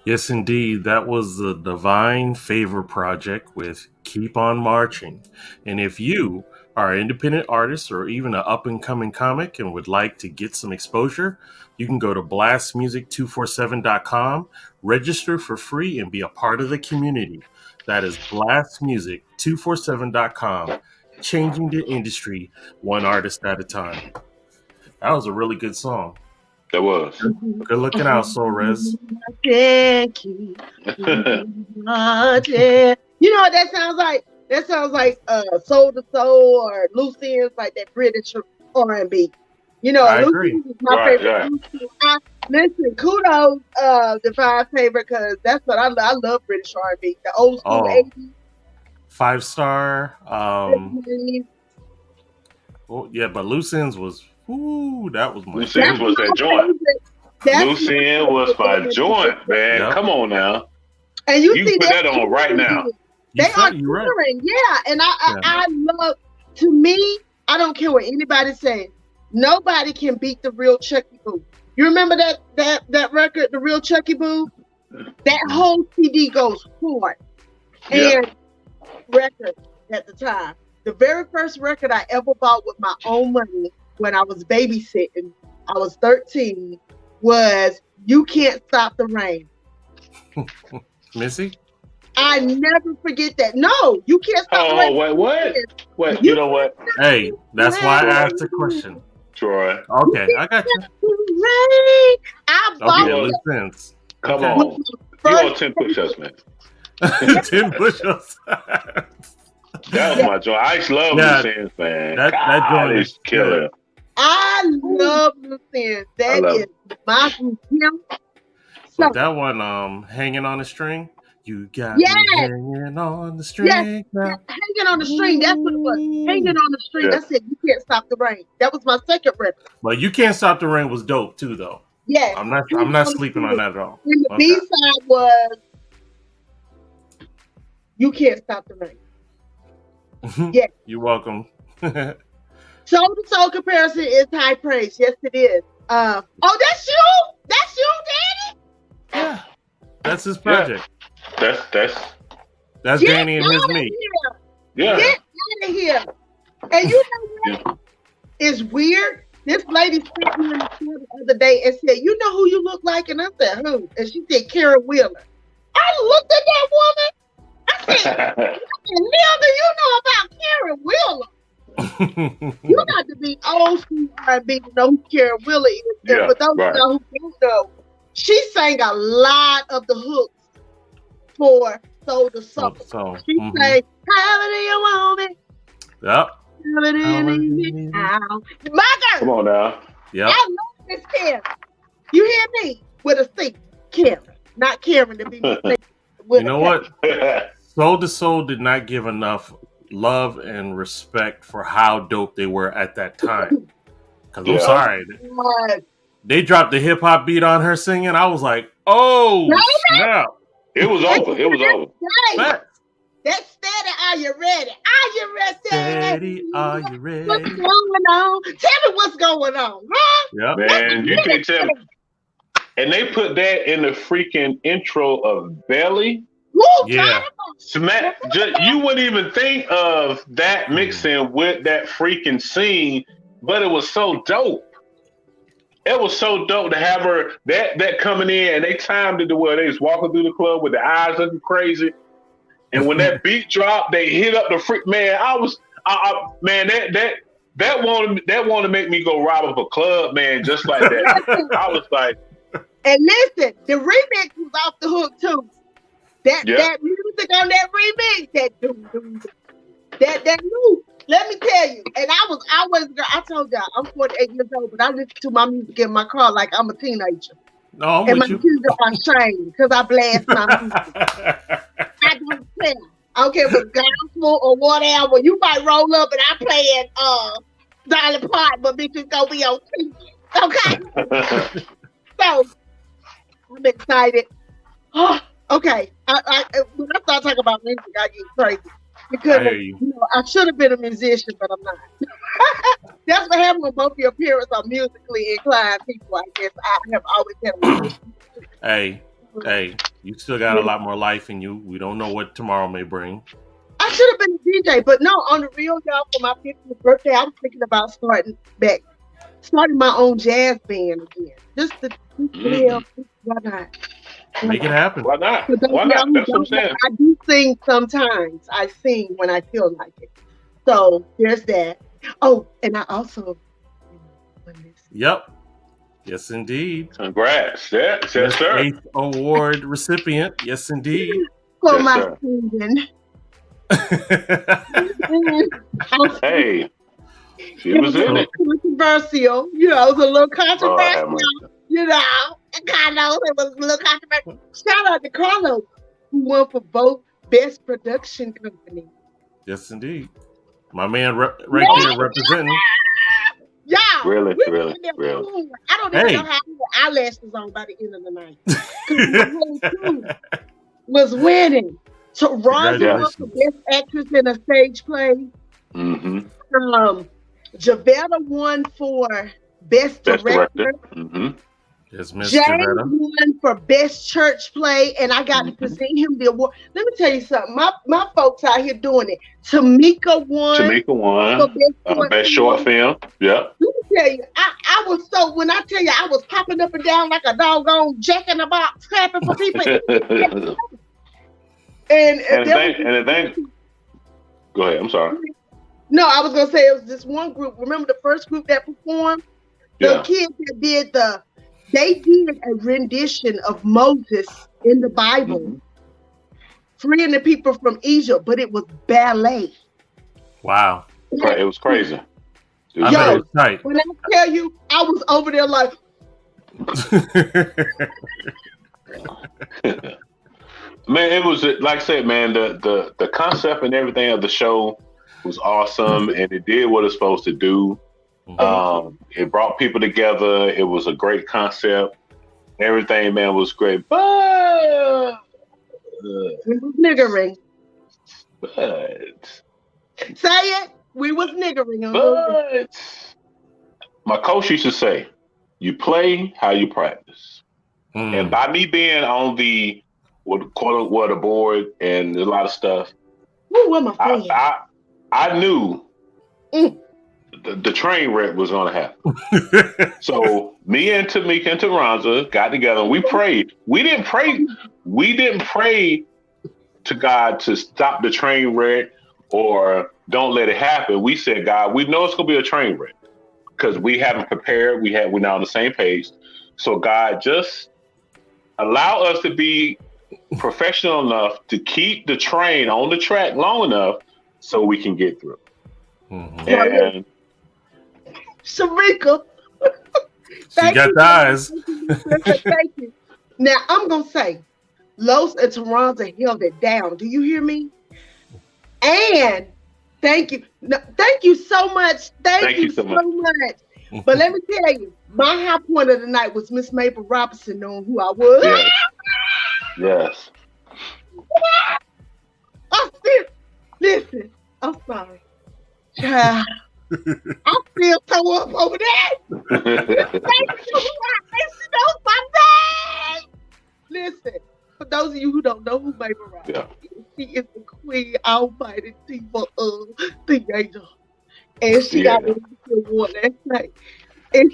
S1: Yes, indeed. That was the Divine Favor Project with Keep On Marching. And if you are an independent artist or even an up and coming comic and would like to get some exposure, you can go to blastmusic247.com, register for free, and be a part of the community. That is blastmusic247.com, changing the industry one artist at a time. That was a really good song.
S3: That was.
S1: Good looking out, Soul Rez.
S2: Thank you. You know what that sounds like? That sounds like Soul to Soul or Loose Ends, like that British R&B. You know,
S1: I
S2: Loose
S1: agree.
S2: Ends is my favorite. Right. Listen, kudos, Divine Favorite, because that's what I love British R&B. The old school 80s.
S1: 5-star. Well, yeah, but Loose Ends was, that was my
S3: Loose Ends was that joint. Loose Ends was my joint, man. Yep. Come on now.
S2: And you
S3: see put that on right now.
S2: They are touring, right. Yeah. And I love, to me, I don't care what anybody says. Nobody can beat the real Chucky Boo. You remember that record, The Real Chucky Boo? That whole CD goes hard. And record at the time. The very first record I ever bought with my own money when I was babysitting, I was 13, was You Can't Stop the Rain.
S1: Missy?
S2: I never forget that. No, You Can't Stop the Rain.
S3: Oh, wait. Wait, you know what?
S1: Hey, that's why I asked the question.
S3: Troy.
S1: Okay, I got you.
S2: Rain. I bought
S1: Loose Ends.
S3: Come on. You want 10 push-ups, man.
S1: 10 push-ups.
S3: That was my joint. I used to love Loose Ends, man.
S1: That joint is
S3: killer.
S2: I love Loose Ends. That is my group.
S1: So that one, Hanging on the String. You got me hanging on the string.
S2: Yes. Hanging on the string. That's what it was. Hanging on the string. I said, You Can't Stop the Rain. That was my second record.
S1: But You Can't Stop the Rain was dope too, though.
S2: Yeah.
S1: I'm not sleeping on that at all.
S2: And the B-side was You Can't Stop the Rain. Yeah.
S1: You're welcome.
S2: Soul to Soul Comparison is high praise. Yes, it is. That's you? That's you, Danny?
S1: Yeah. That's his project. That's Danny and his me.
S3: Yeah.
S2: Get out of here. And you know what? It's weird. This lady sent me in the store the other day and said, You know who you look like? And I said, Who? And she said, Karen Wheeler. I looked at that woman. I said, Wheeler, you know about Karen Wheeler. You got to be old school R&B to know who Karen Wheeler is. And for those who don't know, she sang a lot of the hooks for Soul to Soul. She sang, How do you want me?
S1: Yep.
S2: My girl.
S3: Come on now.
S1: Yep.
S2: I love this Karen. You hear me? With a C. Karen. Not Karen to be mistaken.
S1: You know what? Soul to Soul did not give enough love and respect for how dope they were at that time. Because I'm sorry. They dropped the hip hop beat on her singing. I was like, oh, snap.
S3: It was over.
S2: That's Steady, Are You Ready? Are you ready?
S1: Steady, Are You Ready?
S2: What's going on? Tell me what's going on, huh?
S1: Yep.
S3: Man, you can tell. And they put that in the freaking intro of Belly.
S1: Yeah.
S3: Smack. You wouldn't even think of that mixing with that freaking scene, but it was so dope. It was so dope to have her that coming in, and they timed it to where they was walking through the club with their eyes looking crazy. And when that beat dropped, they hit up the freak. Man, that wanted to make me go rob up a club, man, just like that. I was like,
S2: and listen, the remix was off the hook too. That music on that remix, that new. Let me tell you, and I told y'all, I'm 48 years old, but I listen to my music in my car like I'm a teenager.
S1: No, I'm
S2: and
S1: with
S2: my kids are ashamed because I blast my music. I don't care. I don't care if it's gospel or whatever. You might roll up and I playing Dolly Parton, but bitch is gonna be on TV. Okay? So I'm excited. Okay. When I start talking about music, I get crazy. Because I should have been a musician, but I'm not. That's what happened with both your parents are musically inclined people. I guess I have always had a
S1: Hey, you still got a lot more life in you. We don't know what tomorrow may bring.
S2: I should have been a DJ, but no, on the real, y'all, for my 50th birthday, I was thinking about starting my own jazz band again. Just to why not?
S1: Make it happen.
S3: Why not?
S2: For those
S3: Why
S2: of y'all
S3: not?
S2: who
S3: That's what I'm
S2: don't know,
S3: saying.
S2: I do sing sometimes. I sing when I feel like it. So there's that. Oh, and I also.
S1: Yep. Yes, indeed.
S3: Congrats. Yes, yes, sir.
S1: 8th award recipient. Yes, indeed.
S2: For
S3: Yes,
S2: my
S3: sir.
S2: singing.
S3: Hey, she was in it.
S2: Controversial. You know, it was a little
S3: Lord have
S2: controversial.
S3: mercy.
S2: You know, Carlos, it was a little controversial. Shout out to Carlos, who won for both Best Production Company.
S1: Yes, indeed. My man right there representing.
S2: Yeah.
S3: Really.
S2: I don't even know how I had eyelashes on by the end of the night. Because the whole crew was winning. So Ronza won for Best Actress in a Stage Play.
S3: Mm-hmm.
S2: Javetta won for Best Director.
S3: Mm-hmm.
S1: Yes, Miss
S2: James
S1: Javetta
S2: won for Best Church Play, and I got to present him the award. Let me tell you something. My folks out here doing it. Tamika won for
S3: Best Short Film. Yeah.
S2: Let me tell you, I was so, when I tell you, I was popping up and down like a doggone jack in the box, clapping for people. and
S3: the thing. Go ahead. I'm sorry.
S2: No, I was gonna say it was this one group. Remember the first group that performed? The kids that they did a rendition of Moses in the Bible, freeing the people from Egypt, but it was ballet.
S1: Wow.
S3: Right, it was crazy.
S2: When I tell you, I was over there like.
S3: Man, it was like I said, man. The concept and everything of the show was awesome, and it did what it's supposed to do. It brought people together. It was a great concept. Everything, man, was great. But
S2: we was niggering. Say it. We was niggering.
S3: But my coach used to say, "You play how you practice." And by me being on the the board and a lot of stuff, I knew the train wreck was going to happen. So me and Tamika and Taranza got together and we prayed. We didn't pray to God to stop the train wreck or don't let it happen. We said, God, we know it's going to be a train wreck because we haven't prepared. We're not on the same page. So God, just allow us to be professional enough to keep the train on the track long enough so we can get through. And
S2: Sharika,
S1: she got the eyes.
S2: Thank you. Now I'm gonna say, Los and Taranza held it down. Do you hear me? And thank you. No, thank you so much. Thank you so much. But let me tell you, my high point of the night was Miss Mabel Robinson knowing who I was.
S3: Yes.
S2: Listen, I'm sorry. Child, I feel so up over that. She knows my name. Listen, for those of you who don't know who Mabel Robinson is, she is the queen almighty diva of theater. And she got me the award last night. And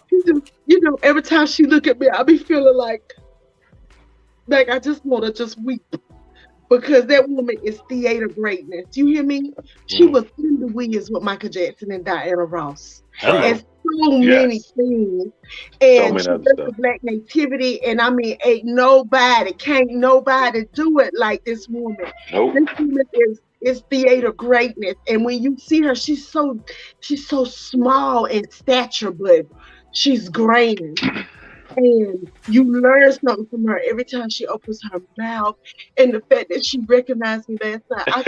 S2: she just, every time she look at me, I be feeling like I just want to just weep. Because that woman is theater greatness. You hear me? She was in the Wiz with Michael Jackson and Diana Ross. And so many things. And she does the Black Nativity. And I mean, can't nobody do it like this woman.
S3: Nope.
S2: This woman is theater greatness. And when you see her, she's so small in stature, but she's grand. And you learn something from her every time she opens her mouth. And the fact that she recognized me last night, I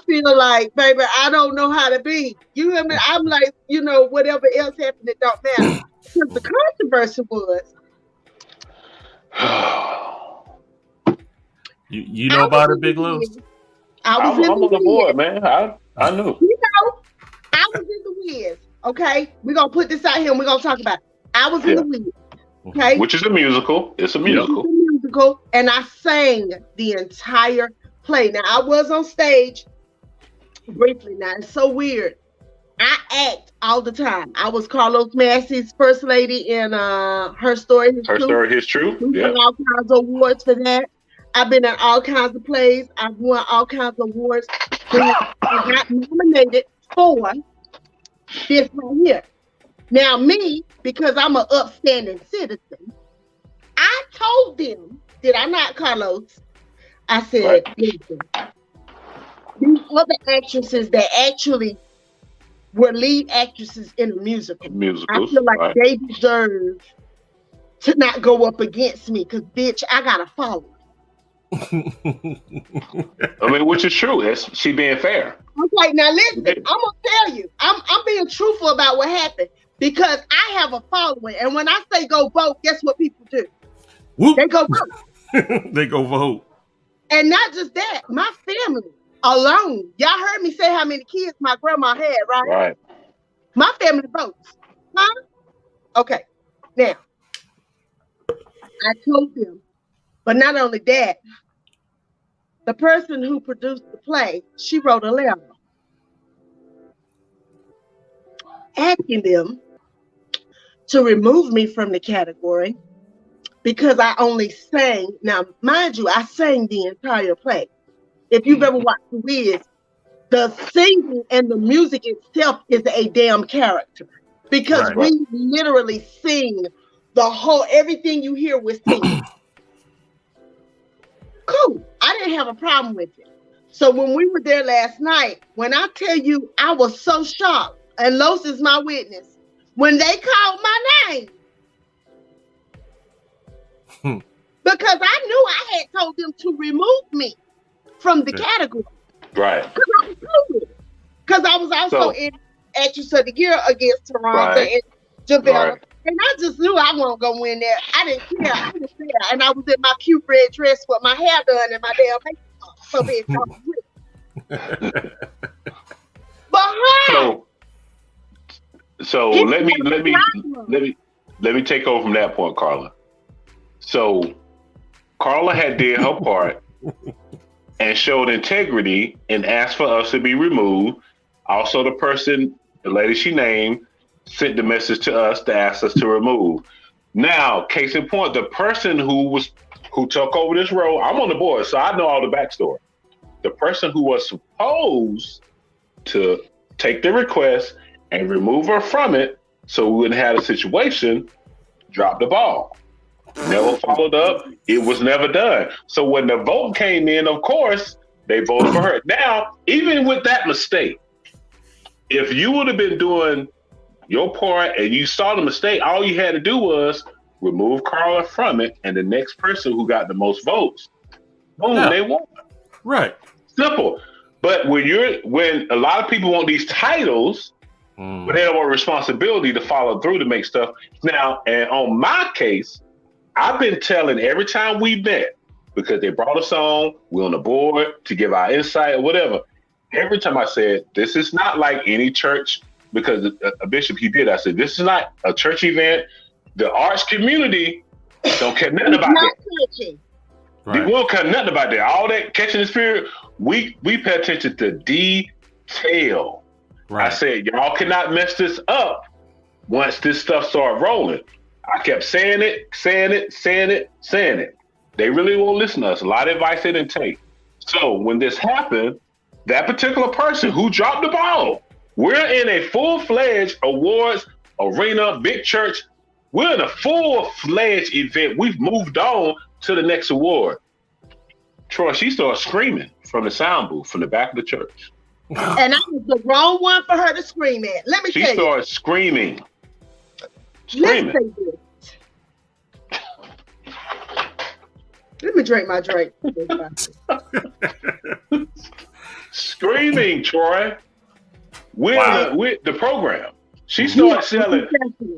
S2: feel like, baby, I don't know how to be. You hear me? I'm like, whatever else happened, it don't matter. Because the controversy was.
S1: You know about it, Big Lou?
S2: I'm on
S3: the board, man. I knew.
S2: I was in the Wiz. Okay, we're gonna put this out here and we're gonna talk about it. I was in the Wiz. Okay.
S3: Which is a musical. It's a musical.
S2: musical, and I sang the entire play. Now, I was on stage briefly. Now, it's so weird. I act all the time. I was Carlos Massey's first lady in Her Story, His
S3: Her
S2: Truth.
S3: Story, His Truth.
S2: We
S3: Yeah.
S2: won all kinds of awards for that. I've been in all kinds of plays. I've won all kinds of awards. I got nominated for this right here. Now, me, because I'm an upstanding citizen, I told them, did I not, Carlos? I said, listen, these other actresses that actually were lead actresses in a musical, I feel like they deserve to not go up against me because, bitch, I got to follow.
S3: I mean, which is true. She being fair.
S2: Okay, now listen, I'm gonna tell you, I'm being truthful about what happened because I have a following, and when I say go vote, guess what people do?
S1: Whoop.
S2: They go vote.
S1: They go vote.
S2: And not just that, my family alone. Y'all heard me say how many kids my grandma had, right?
S3: Right.
S2: My family votes. Huh? Okay. Now, I told them, but not only that, the person who produced the play, she wrote a letter asking them to remove me from the category because I only sang. Now, mind you, I sang the entire play. If you've ever watched The Wiz, the singing and the music itself is a damn character because we literally sing the whole, everything you hear was singing. Cool. I didn't have a problem with it. So when we were there last night, when I tell you I was so shocked, and Los is my witness, when they called my name, because I knew I had told them to remove me from the category.
S3: Right.
S2: Because I was also in Actress of the Year against Toronto and Javelle. Right. And I just knew I wasn't going to win there. I didn't care. I was there. And I was in my cute red dress with my hair done and my damn makeup. So bitch, but her.
S3: So let me take over from that point, Carla. So Carla had did her part and showed integrity and asked for us to be removed. Also, the lady she named, sent the message to us to ask us to remove. Now, case in point, the person who took over this role, I'm on the board, so I know all the backstory. The person who was supposed to take the request and remove her from it so we wouldn't have a situation, dropped the ball. Never followed up. It was never done. So when the vote came in, of course, they voted for her. Now, even with that mistake, if you would have been doing your part and you saw the mistake, all you had to do was remove Carla from it, and the next person who got the most votes, boom, they won.
S1: Right.
S3: Simple. But when a lot of people want these titles, but they don't want responsibility to follow through to make stuff. Now, and on my case, I've been telling every time we met, because they brought us on, we're on the board to give our insight or whatever. Every time I said, this is not like any church, because a bishop, he did. I said, this is not a church event. The arts community don't care nothing about that. Right. We don't care nothing about that. All that catching the spirit, we pay attention to detail. Right. I said, y'all cannot mess this up once this stuff started rolling. I kept saying it. They really won't listen to us. A lot of advice they didn't take. So when this happened, that particular person who dropped the ball, we're in a full-fledged awards arena, big church. We're in a full-fledged event. We've moved on to the next award. Troy, she started screaming from the sound booth from the back of the church.
S2: And I was the wrong one for her to scream at. Let me tell you.
S3: She started screaming.
S2: Let me drink my drink.
S3: Screaming, Troy. We're the program. She started selling.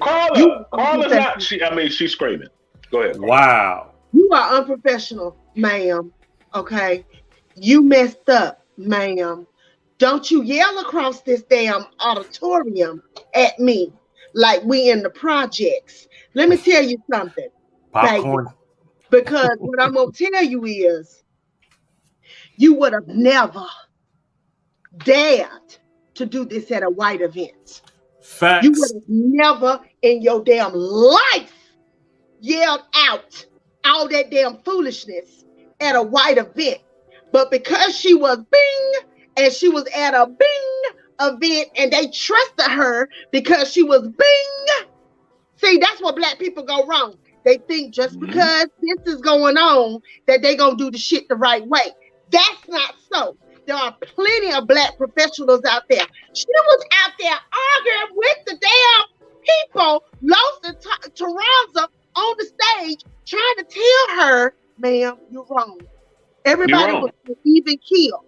S3: Carla's not. She's screaming. Go ahead.
S1: Wow.
S2: You are unprofessional, ma'am. Okay. You messed up, ma'am. Don't you yell across this damn auditorium at me like we in the projects. Let me tell you something.
S1: Popcorn.
S2: Because what I'm gonna tell you is, you would have never dared to do this at a white event. You would
S1: Facts.
S2: have never in your damn life yelled out all that damn foolishness at a white event. But because she was bing and she was at a bing event and they trusted her because she was bing. See, that's what black people go wrong. They think just because this is going on that they gonna do the shit the right way. That's not so. There are plenty of black professionals out there. She was out there arguing with the damn people, lost in Toronto on the stage, trying to tell her, ma'am, you're wrong. Everybody was even killed.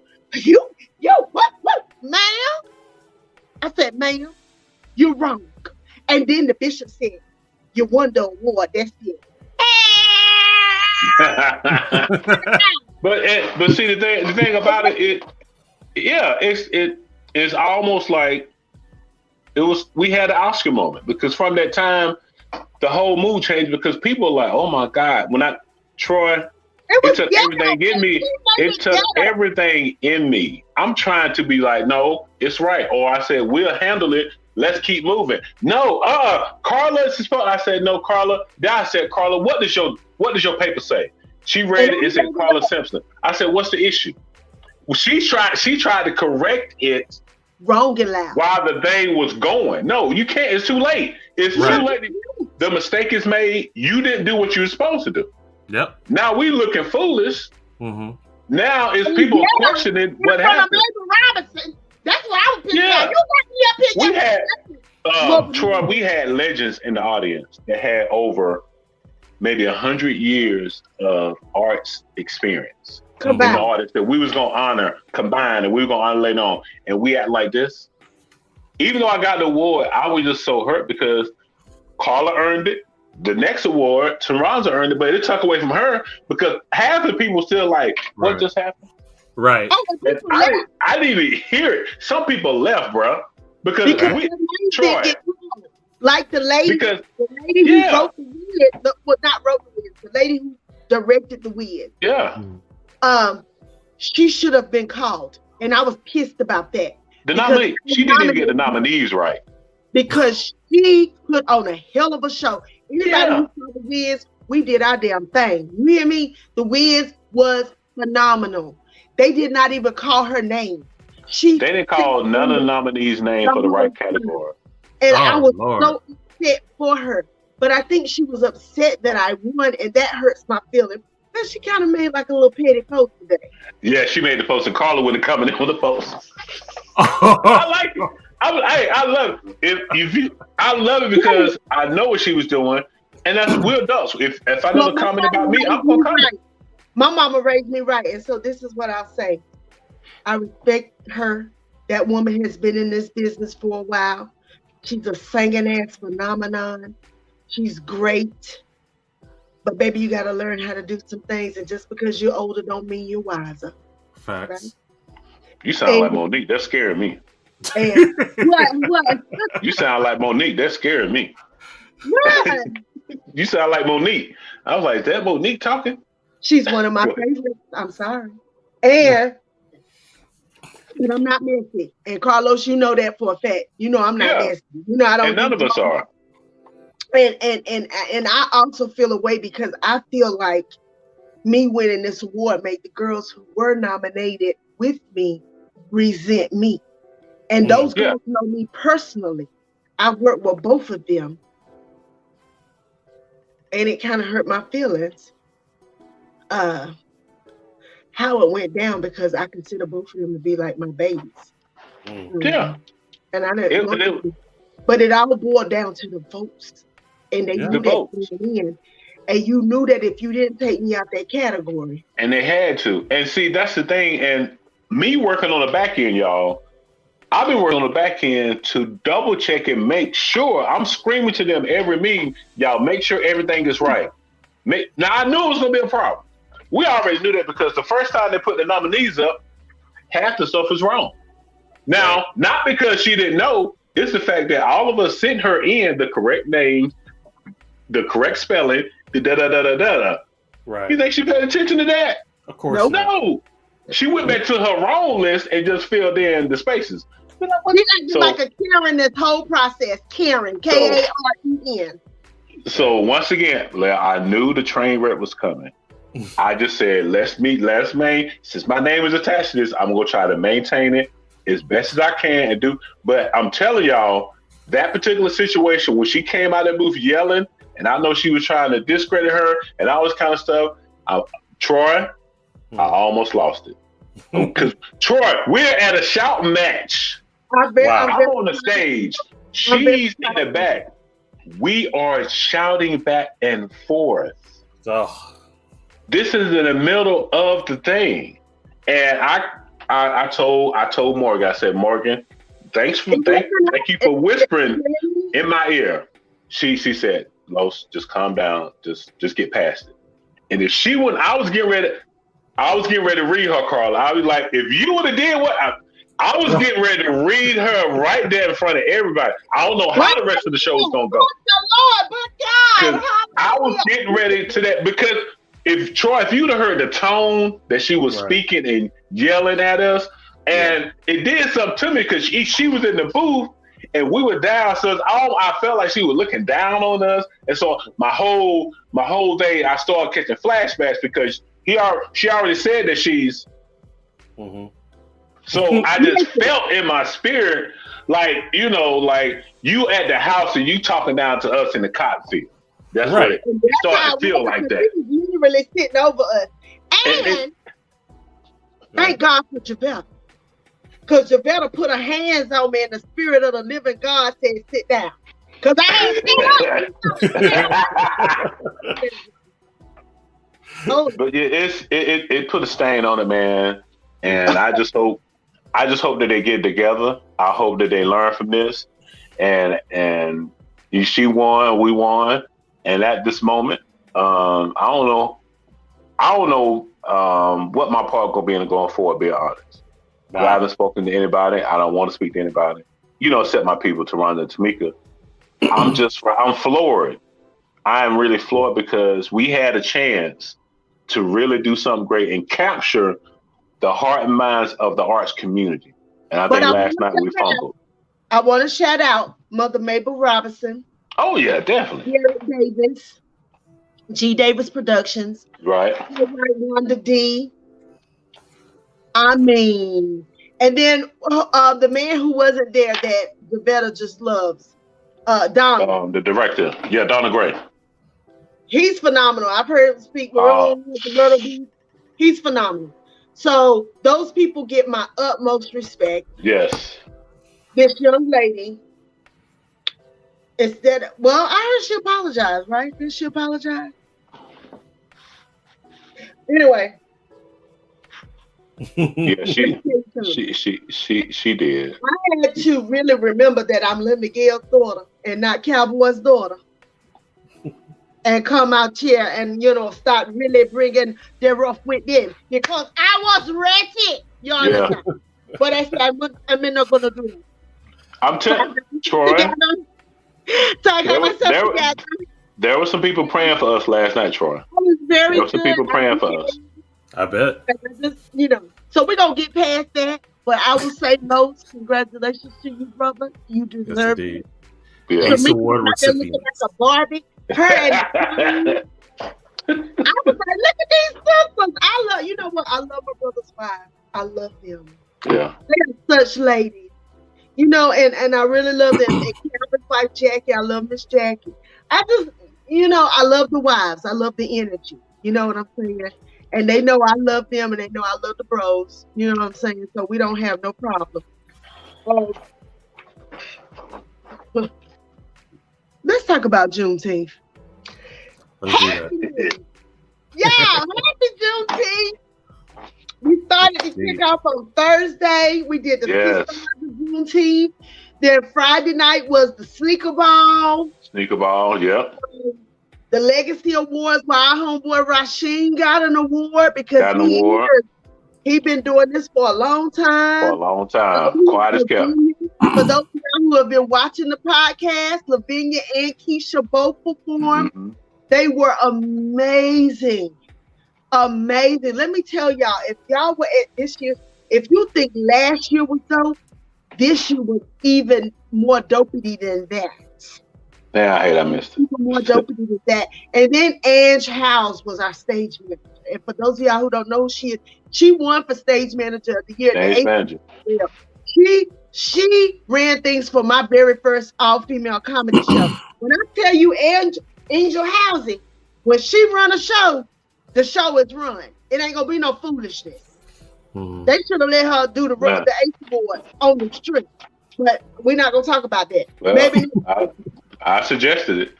S2: What, ma'am? I said, ma'am, you're wrong. And then the bishop said, you won the award, that's it.
S3: But see the thing about it, it's almost like we had an Oscar moment, because from that time the whole mood changed, because people are like, oh my God, Troy, it took everything in me. It took everything in me. I'm trying to be like, no, it's right. Or I said, we'll handle it. Let's keep moving. No, Carla is supposed. I said, no, Carla. Then I said, Carla, what does your paper say? She read it. It said Carla Simpson. I said, what's the issue? Well, she tried to correct it
S2: wrong and loud
S3: while the thing was going. No, you can't. It's too late. It's too late. The mistake is made. You didn't do what you were supposed to do.
S1: Yep.
S3: Now we looking foolish.
S1: Mm-hmm.
S3: Now it's people questioning what happened.
S2: Robinson. That's what I was pissed about. You got me up here.
S3: Troy, we had legends in the audience that had over maybe 100 years of arts experience. In the artists that we was gonna honor, combine, and we were gonna honor later on, and we act like this. Even though I got the award, I was just so hurt because Carla earned it. The next award, Taranza earned it, but it took away from her because half the people still like, what just happened?
S1: Right.
S3: I didn't even hear it. Some people left, bro, because Troy,
S2: like the lady who wrote the wig, well, not wrote the wig, the lady who directed the wig.
S3: Yeah.
S2: She should have been called, and I was pissed about that.
S3: She didn't even get the nominees right
S2: because she put on a hell of a show. Anybody who saw the Wiz, we did our damn thing. You hear me? The Wiz was phenomenal. They did not even call her name.
S3: They didn't call none of the nominees' name for the right category.
S2: And I was so upset for her. But I think she was upset that I won, and that hurts my feelings. But she kind of made like a little petty post today.
S3: Yeah, she made the post, and Carla wouldn't come in with the post. I like it. I love it. I love it because I know what she was doing, and we're adults. If I know the comment about me, I'm gonna comment.
S2: Right. My mama raised me right, and so this is what I'll say. I respect her. That woman has been in this business for a while. She's a singing ass phenomenon. She's great. But baby, you gotta learn how to do some things, and just because you're older don't mean you're wiser.
S1: Facts.
S2: Right?
S3: You sound like Monique. That's scaring me.
S2: And what?
S3: You sound like Monique. That's scaring me.
S2: What?
S3: You sound like Monique. I was like, is that Monique talking?
S2: She's one of my favorites. I'm sorry. And I'm not messy. And Carlos, you know that for a fact. You know I'm not messy. You know I don't.
S3: And none of us are.
S2: And I also feel a way because I feel like me winning this award made the girls who were nominated with me resent me. And those girls know me personally. I've worked with both of them. And it kind of hurt my feelings how it went down because I consider both of them to be like my babies.
S3: Yeah.
S2: And I didn't but it all boiled down to the votes. And they knew that in. And you knew that if you didn't take me out that category.
S3: And they had to. And see, that's the thing. And me working on the back end, y'all, I've been working on the back end to double check and make sure I'm screaming to them every meeting, y'all make sure everything is right. Now, I knew it was going to be a problem. We already knew that because the first time they put the nominees up, half the stuff was wrong. Now, not because she didn't know, it's the fact that all of us sent her in the correct name, the correct spelling, the da-da-da-da-da-da.
S1: Right.
S3: You think she paid attention to that?
S1: Of course.
S3: No. She went back to her own list and just filled in the spaces.
S2: She acted like a Karen this whole process. Karen, Karen.
S3: So once again, I knew the train wreck was coming. I just said, let's meet. Since my name is attached to this, I'm gonna try to maintain it as best as I can and do. But I'm telling y'all, that particular situation when she came out of the booth yelling, and I know she was trying to discredit her and all this kind of stuff. Troy, I almost lost it. Because Troy, we're at a shout match. I'm on the stage. She's in the back. We are shouting back and forth.
S1: Oh.
S3: This is in the middle of the thing, and I told Morgan. I said, Morgan, thank you for whispering in my ear. She said, Los, just calm down, just get past it. And if she wouldn't, I was getting ready to read her, Carla. I was like, if you would have did what I was getting ready to read her right there in front of everybody. I don't know how the rest of the show is gonna go. I was getting ready to that because if you'd have heard the tone that she was speaking and yelling at us, and it did something to me because she was in the booth and we were down, so I felt like she was looking down on us, and so my whole day I started catching flashbacks because she already said that she's. Mm-hmm. So I just felt in my spirit like you at the house and you talking down to us in the cotton field. That's right. What it started to feel like that.
S2: Literally sitting over us. And thank God for Javetta. Because Javetta put her hands on me and the spirit of the living God said, sit down. Because I ain't
S3: But it put a stain on it, man. And I just hope that they get together. I hope that they learn from this. And she won, we won. And at this moment, I don't know what my part gonna be in going forward, being honest. Nah. I haven't spoken to anybody. I don't want to speak to anybody. Except my people, Taronda and Tamika. I'm floored. I am really floored because we had a chance to really do something great and capture the heart and minds of the arts community. And I think last night we fumbled.
S2: I want to shout out Mother Mabel Robinson.
S3: Oh yeah, definitely.
S2: Eric Davis, G. Davis Productions.
S3: Right.
S2: Wanda D. I mean, and then the man who wasn't there that Javetta just loves, Donna.
S3: The director, Donna Gray.
S2: He's phenomenal. I've heard him speak. He's phenomenal. So those people get my utmost respect.
S3: Yes.
S2: This young lady. I heard she apologized, right? Did she apologize? Anyway.
S3: Yeah, she did.
S2: I had to really remember that I'm Lynn Miguel's daughter and not Cowboy's daughter. And come out here and, start really bringing the rough with them. Because I was ready. You understand? Yeah. But I said, I'm not going to do it.
S3: I'm telling you, Troy. There were some people praying for us last night, Troy. There were some people praying for us.
S1: I bet.
S2: So we're going to get past that. But I will say, Los, congratulations to you, brother. You deserve it.
S3: Yeah.
S1: Ace Award recipient.
S2: Like a Barbie. Her and I was like, look at these sisters. I love my brother's wife. I love them.
S3: Yeah.
S2: They are such ladies. And I really love them. And Cameron's wife, Jackie, I love Miss Jackie. I just, I love the wives. I love the energy. You know what I'm saying? And they know I love them and they know I love the bros. You know what I'm saying? So we don't have no problem. Let's talk about Juneteenth. Happy Juneteenth. We started to kick off on Thursday. We did the Juneteenth. Then Friday night was the Sneaker Ball.
S3: Yep.
S2: The Legacy Awards, where our homeboy Rasheen got an award because he been doing this for a long time.
S3: Quiet as kept.
S2: For those of you who have been watching the podcast, Lavinia and Keisha both performed. Mm-hmm. They were amazing. Amazing. Let me tell y'all, if y'all were at this year, if you think last year was dope, this year was even more dopey than that.
S3: Yeah, I hate I missed it.
S2: Even more dopey than that. And then Ange House was our stage manager. And for those of y'all who don't know who she is, she won for stage manager of the year.
S3: Stage manager.
S2: She ran things for my very first all-female comedy show. When I tell you Angel Housing, when she run a show, the show is run. It ain't gonna be no foolishness. Mm-hmm. They should have let her do the AC board on the street. But we're not gonna talk about that.
S3: Well, maybe I suggested it.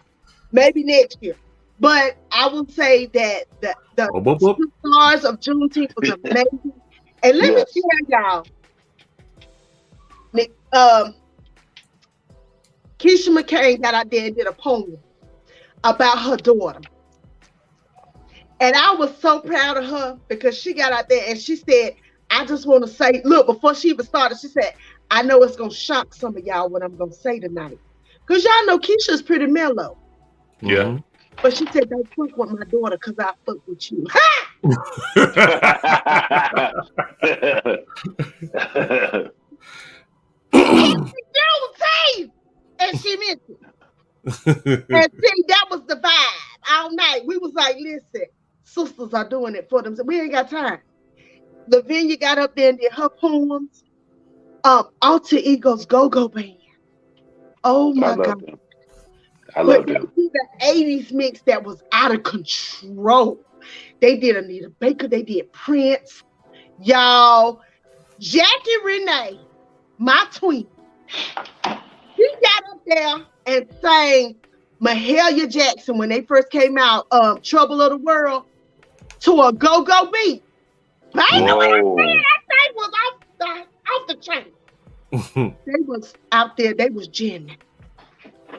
S2: Maybe next year. But I will say that the stars of Juneteenth was amazing. And let me tell y'all, Keisha McCain got out there and did a poem about her daughter. And I was so proud of her because she got out there and she said, I just want to say, look, before she even started, she said, I know it's going to shock some of y'all what I'm going to say tonight. Because y'all know Keisha's pretty mellow.
S3: Yeah.
S2: But she said, don't fuck with my daughter because I fuck with you. And she meant it. And see, that was the vibe all night. We was like, listen, sisters are doing it for them. So we ain't got time. Lavinia got up there and did her poems. Alter Ego's Go-Go Band. Oh my God.
S3: Them. I love them.
S2: The 80s mix that was out of control. They did Anita Baker. They did Prince. Y'all, Jackie Renee, my twin, she got up there and sang Mahalia Jackson when they first came out, Trouble of the World, to a go-go beat. Baby, that thing was off the chain. They was out there. They was jamming.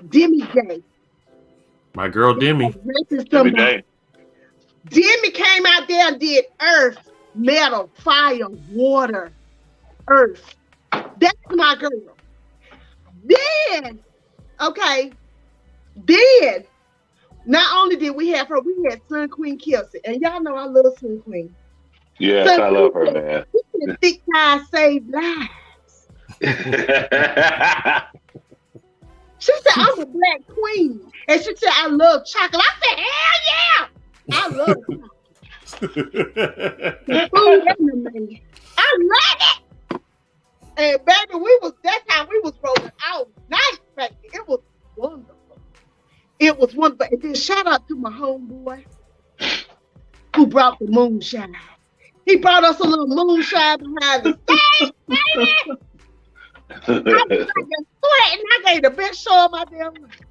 S2: Demi Day.
S1: My girl Demi.
S2: Demi came out there and did Earth, Metal, Fire, Water, Earth. That's my girl. Then, not only did we have her, we had Sun Queen Kelsey. And y'all know I love Sun Queen.
S3: Yes, I love her, man.
S2: Thick ties save lives. She said, I'm a black queen. And she said, I love chocolate. I said, hell yeah! I love chocolate. The food and the man. I love it. And baby, that's how we was rolling all night, baby. It was wonderful. It was wonderful. And then shout out to my homeboy who brought the moonshine. He brought us a little moonshine behind the stage, baby. I was like sweating. I gave the best show of my damn life.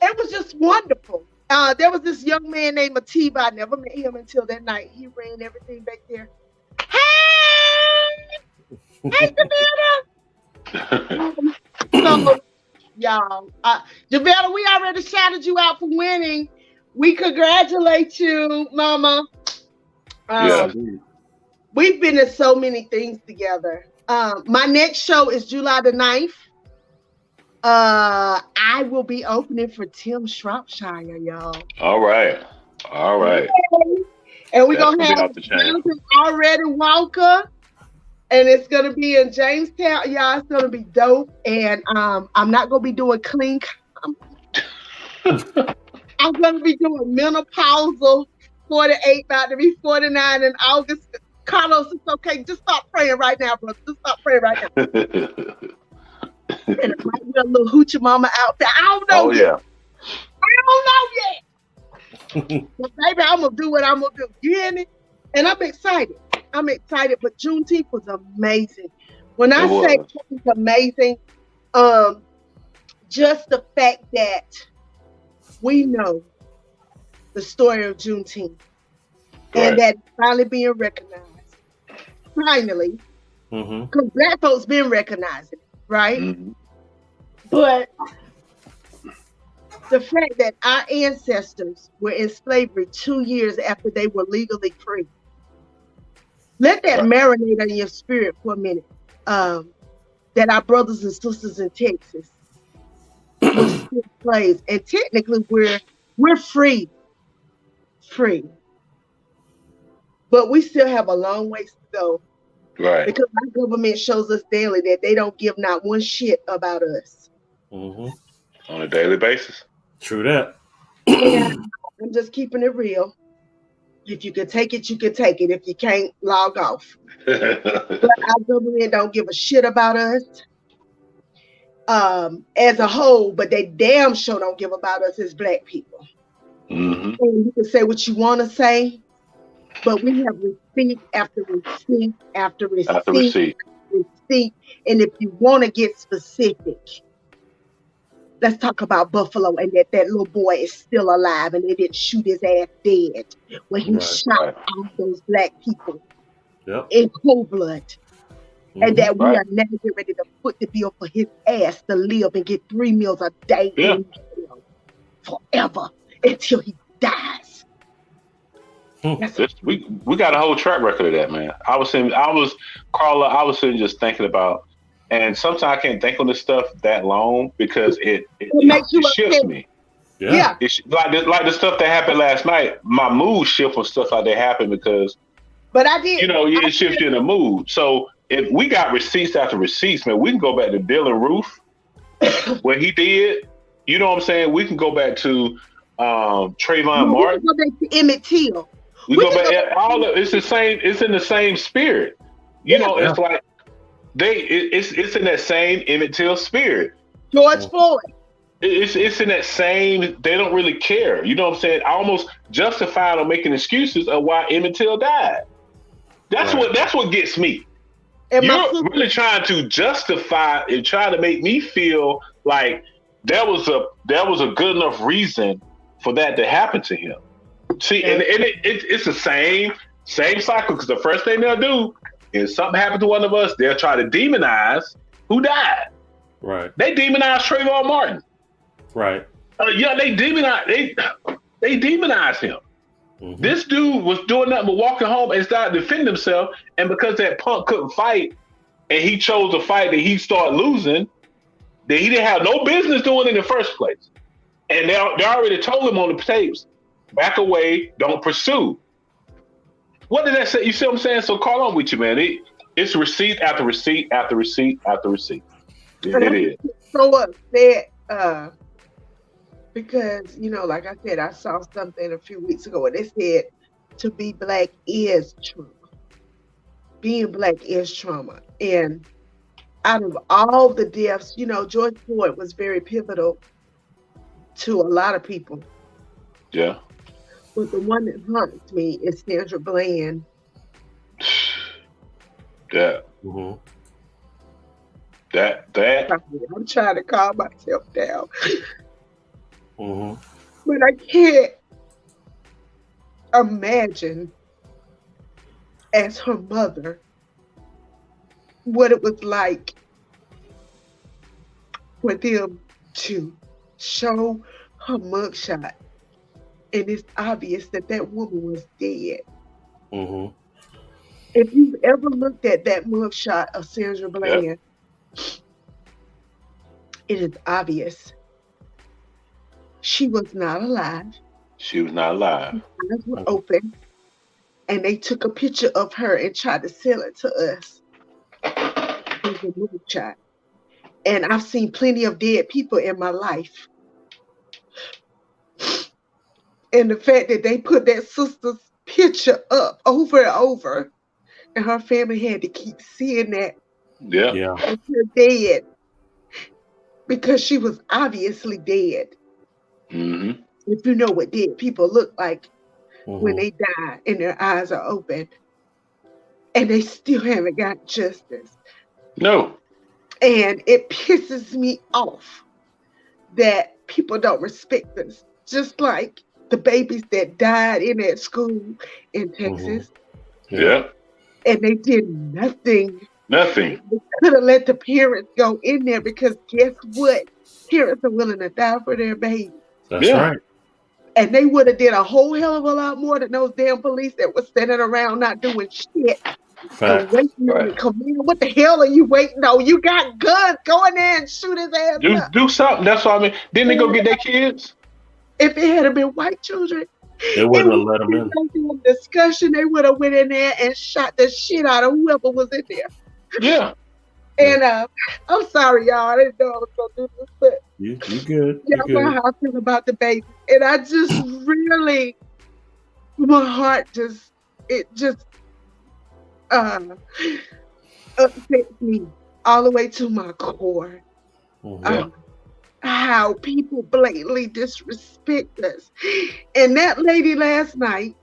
S2: It was just wonderful. There was this young man named Atiba. I never met him until that night. He ran everything back there. Hey, Javetta. So, y'all, Javetta, we already shouted you out for winning. We congratulate you, Mama. We've been in so many things together. My next show is July the 9th. I will be opening for Tim Shropshire, y'all.
S3: All right.
S2: And we're going to have Jonathan Already Walker. And it's going to be in Jamestown. Y'all, it's going to be dope. And I'm not going to be doing clean comedy. I'm going to be doing menopausal 48, about to be 49 in August. Carlos, it's okay. Just stop praying right now, brother. Just stop praying right now. And it might be a little hoochie mama outfit. I don't know yet. But baby, I'm going to do what I'm going to do. You hear me? And I'm excited. But Juneteenth was amazing. When I say it was amazing, just the fact that we know the story of Juneteenth and that it's finally being recognized. Finally. Because Black folks been recognizing it, right? Mm-hmm. But the fact that our ancestors were in slavery 2 years after they were legally free. Let that marinate in your spirit for a minute. That our brothers and sisters in Texas we're still slaves, and technically we're free, but we still have a long ways to go.
S3: Right.
S2: Because our government shows us daily that they don't give not one shit about us.
S3: On a daily basis.
S1: True that.
S2: Yeah, I'm just keeping it real. If you can take it, you can take it. If you can't, log off. But our government don't give a shit about us as a whole, but they damn sure don't give about us as Black people. And you can say what you want to say, but we have receipt after receipt after receipt. And if you want to get specific, let's talk about Buffalo and that little boy is still alive and they didn't shoot his ass dead when he shot all those Black people in cold blood. And that we are never get ready to put the bill for his ass to live and get 3 meals a day in jail forever until he dies.
S3: We got a whole track record of that, man. Carla, I was sitting just thinking about, and sometimes I can't think on this stuff that long because it shifts me.
S2: Yeah.
S3: Like the stuff that happened last night, my mood shift when stuff like that happened because,
S2: but I did,
S3: it shifted in the mood. So if we got receipts after receipts, man, we can go back to Dylan Roof, what he did. You know what I'm saying? We can go back to Trayvon Martin.
S2: We can go back to Emmett Till.
S3: We go back. It's the same. It's in the same spirit. It's like it's in that same Emmett Till spirit.
S2: George Floyd.
S3: It's in that same. They don't really care. You know what I'm saying? Almost justified on making excuses of why Emmett Till died. That's what gets me. And you're really trying to justify and try to make me feel like there was a good enough reason for that to happen to him. See, and it's the same cycle, because the first thing they'll do is something happened to one of us, they'll try to demonize who died.
S1: Right.
S3: They demonize Trayvon Martin.
S1: Right.
S3: They demonize him. Mm-hmm. This dude was doing nothing but walking home and started defending himself, and because that punk couldn't fight and he chose a fight that he started losing, that he didn't have no business doing in the first place. And they already told him on the tapes, back away, don't pursue. What did that say? You see what I'm saying? So call on with you, man. It's receipt after receipt after receipt after receipt. It is.
S2: So upset because, like I said, I saw something a few weeks ago and they said to be Black is trauma. Being Black is trauma. And out of all the deaths, George Floyd was very pivotal to a lot of people.
S3: Yeah.
S2: But the one that haunts me is Sandra Bland.
S3: Yeah.
S1: Mm-hmm.
S3: That.
S2: I'm trying to calm myself down.
S1: Mm-hmm.
S2: But I can't imagine, as her mother, what it was like for them to show her mugshot. And it's obvious that woman was dead.
S1: Mm-hmm.
S2: If you've ever looked at that mugshot of Sandra Bland, it is obvious she was not alive.
S3: She was not alive.
S2: Her eyes were open, and they took a picture of her and tried to sell it to us. It was a mugshot. And I've seen plenty of dead people in my life. And the fact that they put that sister's picture up over and over, and her family had to keep seeing that.
S3: Yeah.
S2: Until dead, because she was obviously dead.
S3: Mm-hmm.
S2: If you know what dead people look like when they die and their eyes are open, and they still haven't got justice.
S3: No.
S2: And it pisses me off that people don't respect us, just like the babies that died in that school in Texas.
S3: Yeah.
S2: And they did nothing.
S3: Nothing.
S2: They could have let the parents go in there, because guess what? Parents are willing to die for their babies.
S1: That's right.
S2: And they would have did a whole hell of a lot more than those damn police that was standing around not doing shit. And
S1: Facts.
S2: waiting on it. Come on, what the hell are you waiting on? You got guns. Go in there and shoot his ass up.
S3: Do something. That's what I mean. Didn't they go get their kids?
S2: If it had been white children,
S1: They wouldn't have let them in.
S2: Discussion, they would have went in there and shot the shit out of whoever was in there.
S3: Yeah.
S2: And I'm sorry, y'all. I didn't know I was gonna do this, but
S1: You good.
S2: y'all know how I feel about the baby. And I just really, my heart just upsets me all the way to my core. How people blatantly disrespect us. And that lady last night,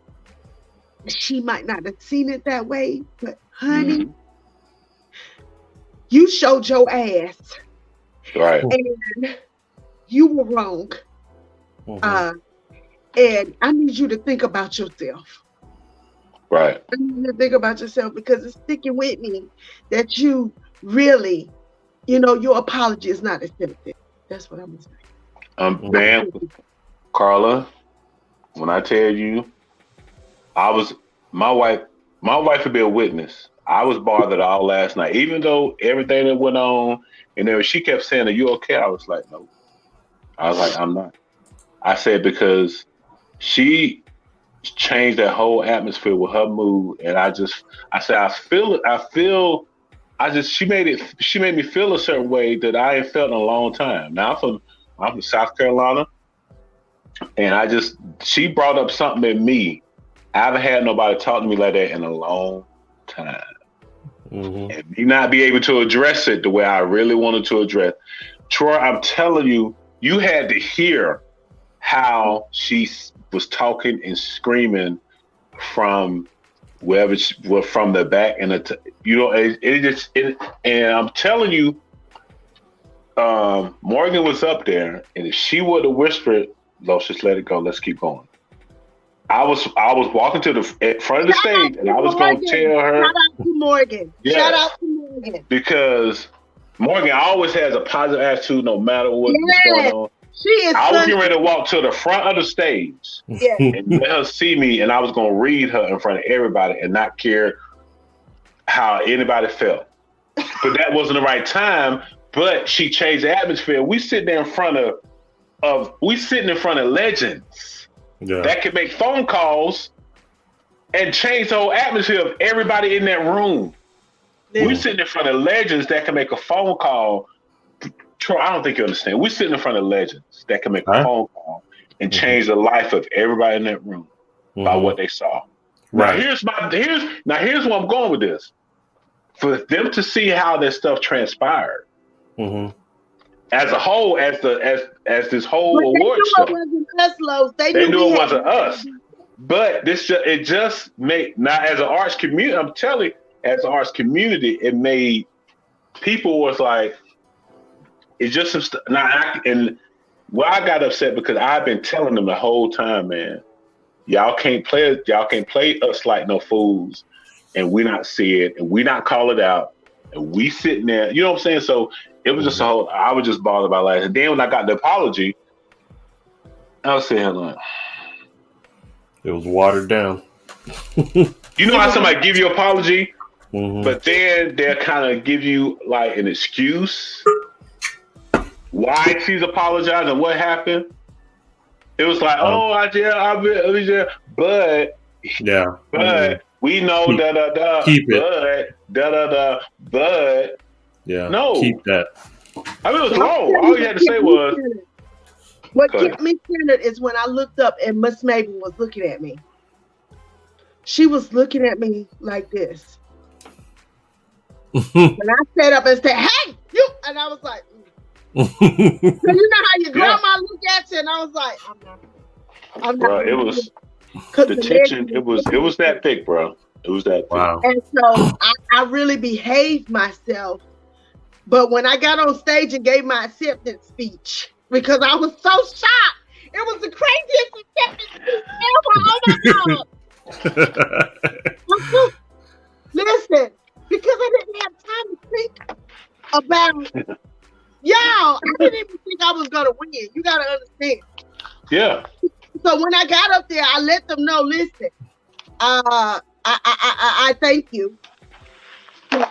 S2: she might not have seen it that way, but honey, you showed your ass.
S3: Right.
S2: And you were wrong. And I need you to think about yourself.
S3: Right.
S2: I need you to think about yourself, because it's sticking with me that you really, your apology is not accepted. That's what I'm saying.
S3: Man, Carla, when I tell you, my wife would be a witness. I was bothered all last night, even though everything that went on, and then she kept saying, "Are you okay?" I was like, "No." I was like, "I'm not." I said, because she changed that whole atmosphere with her mood, and she made me feel a certain way that I ain't felt in a long time. Now I'm from South Carolina, and she brought up something in me. I haven't had nobody talk to me like that in a long time. And me not be able to address it the way I really wanted to address. Troy, I'm telling you, you had to hear how she was talking and screaming from wherever from the back, and and I'm telling you, Morgan was up there, and if she would have whispered, "Let's just let it go, let's keep going." I was walking to the front of the stage, and I was going to tell her.
S2: Shout out to Morgan.
S3: Yeah,
S2: shout out to Morgan,
S3: because Morgan always has a positive attitude, no matter what's going on.
S2: She is.
S3: I was getting ready to walk to the front of the stage and let her see me, and I was going to read her in front of everybody and not care how anybody felt. But that wasn't the right time. But she changed the atmosphere. We sitting there in front of legends that could make phone calls and change the whole atmosphere of everybody in that room. We sitting in front of legends that can make a phone call. Troy, I don't think you understand. We're sitting in front of legends that can make a phone call and change the life of everybody in that room by what they saw. Right. Now here's where I'm going with this. For them to see how this stuff transpired as a whole, as this whole award show. They knew it wasn't us. But it just made, now as an arts community, I'm telling you, as an arts community, it made people was like, it's just some stuff. And I got upset because I've been telling them the whole time, man, y'all can't play us like no fools, and we not see it, and we not call it out, and we sitting there, you know what I'm saying? So it was just I was just bothered by that. And then when I got the apology, I was saying, like,
S1: it was watered down.
S3: You know how somebody give you an apology, but then they'll kind of give you like an excuse why she's apologizing and what happened. It was like, but we know but no,
S1: keep that.
S3: I mean, it was wrong. All you had to say was,
S2: what kept me centered is when I looked up and Miss Mabel was looking at me. She was looking at me like this. And I sat up and said, "Hey, you!" And I was like, so you know how your grandma look at you, and I was like, I'm not.
S3: Bro, it was the tension. It was that thick, bro. It was that thick.
S1: Wow.
S2: And so I really behaved myself. But when I got on stage and gave my acceptance speech, because I was so shocked, it was the craziest acceptance speech ever. Oh my God. Listen, because I didn't have time to think about. Y'all, I didn't even think I was gonna win. You gotta understand.
S3: Yeah.
S2: So when I got up there, I let them know. Listen, I thank you.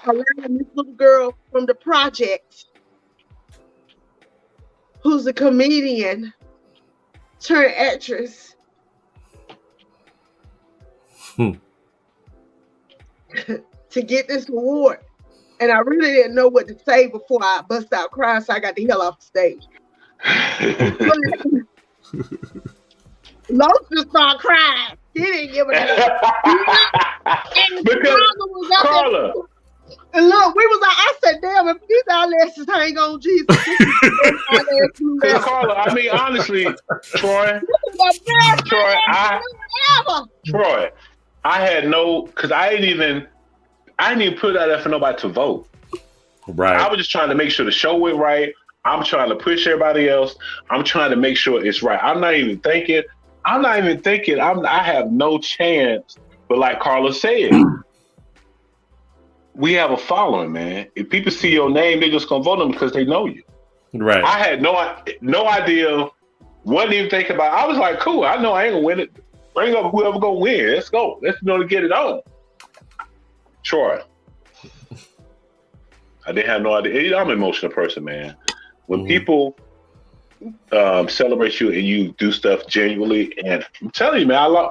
S2: allowing this little girl from the projects, who's a comedian turned actress, to get this award. And I really didn't know what to say before I bust out crying, so I got the hell off the stage. Los just started crying. He didn't give a damn.
S3: Because Carla.
S2: And look, we was like, I said, damn, if these eyelashes hang on Jesus.
S3: Because Carla, I mean, honestly, Troy, I had no, because I didn't even put out there for nobody to vote.
S1: Right.
S3: I was just trying to make sure the show went right. I'm trying to push everybody else. I'm trying to make sure it's right. I'm not even thinking. I have no chance. But like Carla said, we have a following, man. If people see your name, they're just gonna vote them because they know you.
S1: Right.
S3: I had no idea. Wasn't even thinking about it. I was like, cool. I know I ain't gonna win it. Bring up whoever gonna win. Let's go. Let's to get it on. Troy. I didn't have no idea. I'm an emotional person, man. When people celebrate you and you do stuff genuinely, and I'm telling you, man,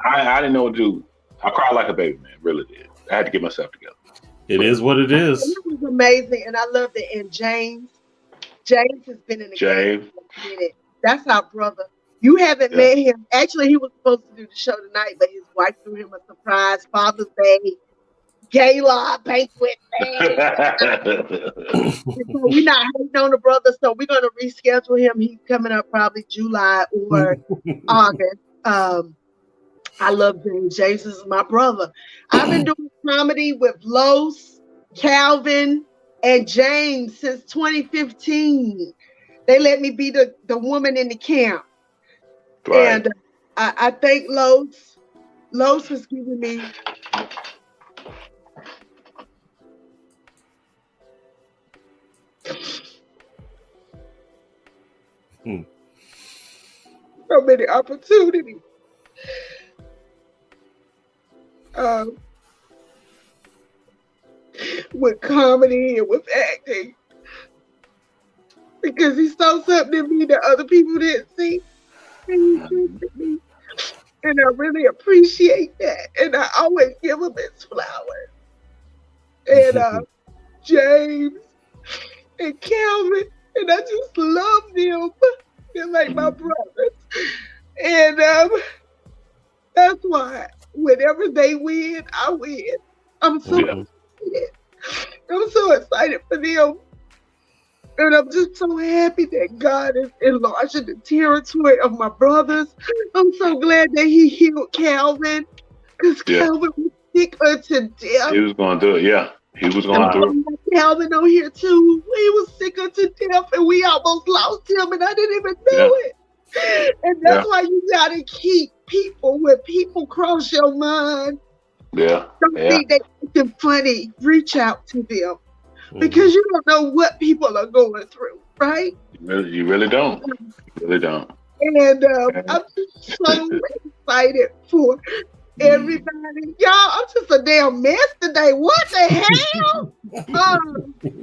S3: I didn't know what to do. I cried like a baby, man. Really did. I had to get myself together.
S1: It is what it is.
S2: It was amazing, and I loved it. And James has been in the game for a minute. That's our brother. You haven't met him. Actually, he was supposed to do the show tonight, but his wife threw him a surprise Father's Day gala banquet thing. So we're not hating on the brother, so we're going to reschedule him. He's coming up probably July or August. I love James. James is my brother. I've been doing comedy with Los, Calvin, and James since 2015. They let me be the woman in the camp. Right. And I thank Los. Los has given me so many opportunities. With comedy and with acting, because he saw something in me that other people didn't see, and he trusted me, and I really appreciate that. And I always give him his flowers. And James and Calvin, and I just love them. They're like my brothers, and that's why whenever they win, I win. I'm so excited. I'm so excited for them. And I'm just so happy that God is enlarging the territory of my brothers. I'm so glad that he healed Calvin, because Calvin was sick unto death.
S3: He was going to do it, yeah. He was going to do it.
S2: Calvin on here too. He was sick unto death, and we almost lost him, and I didn't even know it. And that's why you got to keep people, when people cross your mind. Don't think they acting funny. Reach out to them, because you don't know what people are going through, right?
S3: You really don't. You really don't.
S2: And I'm just so excited for everybody. Y'all, I'm just a damn mess today. What the hell?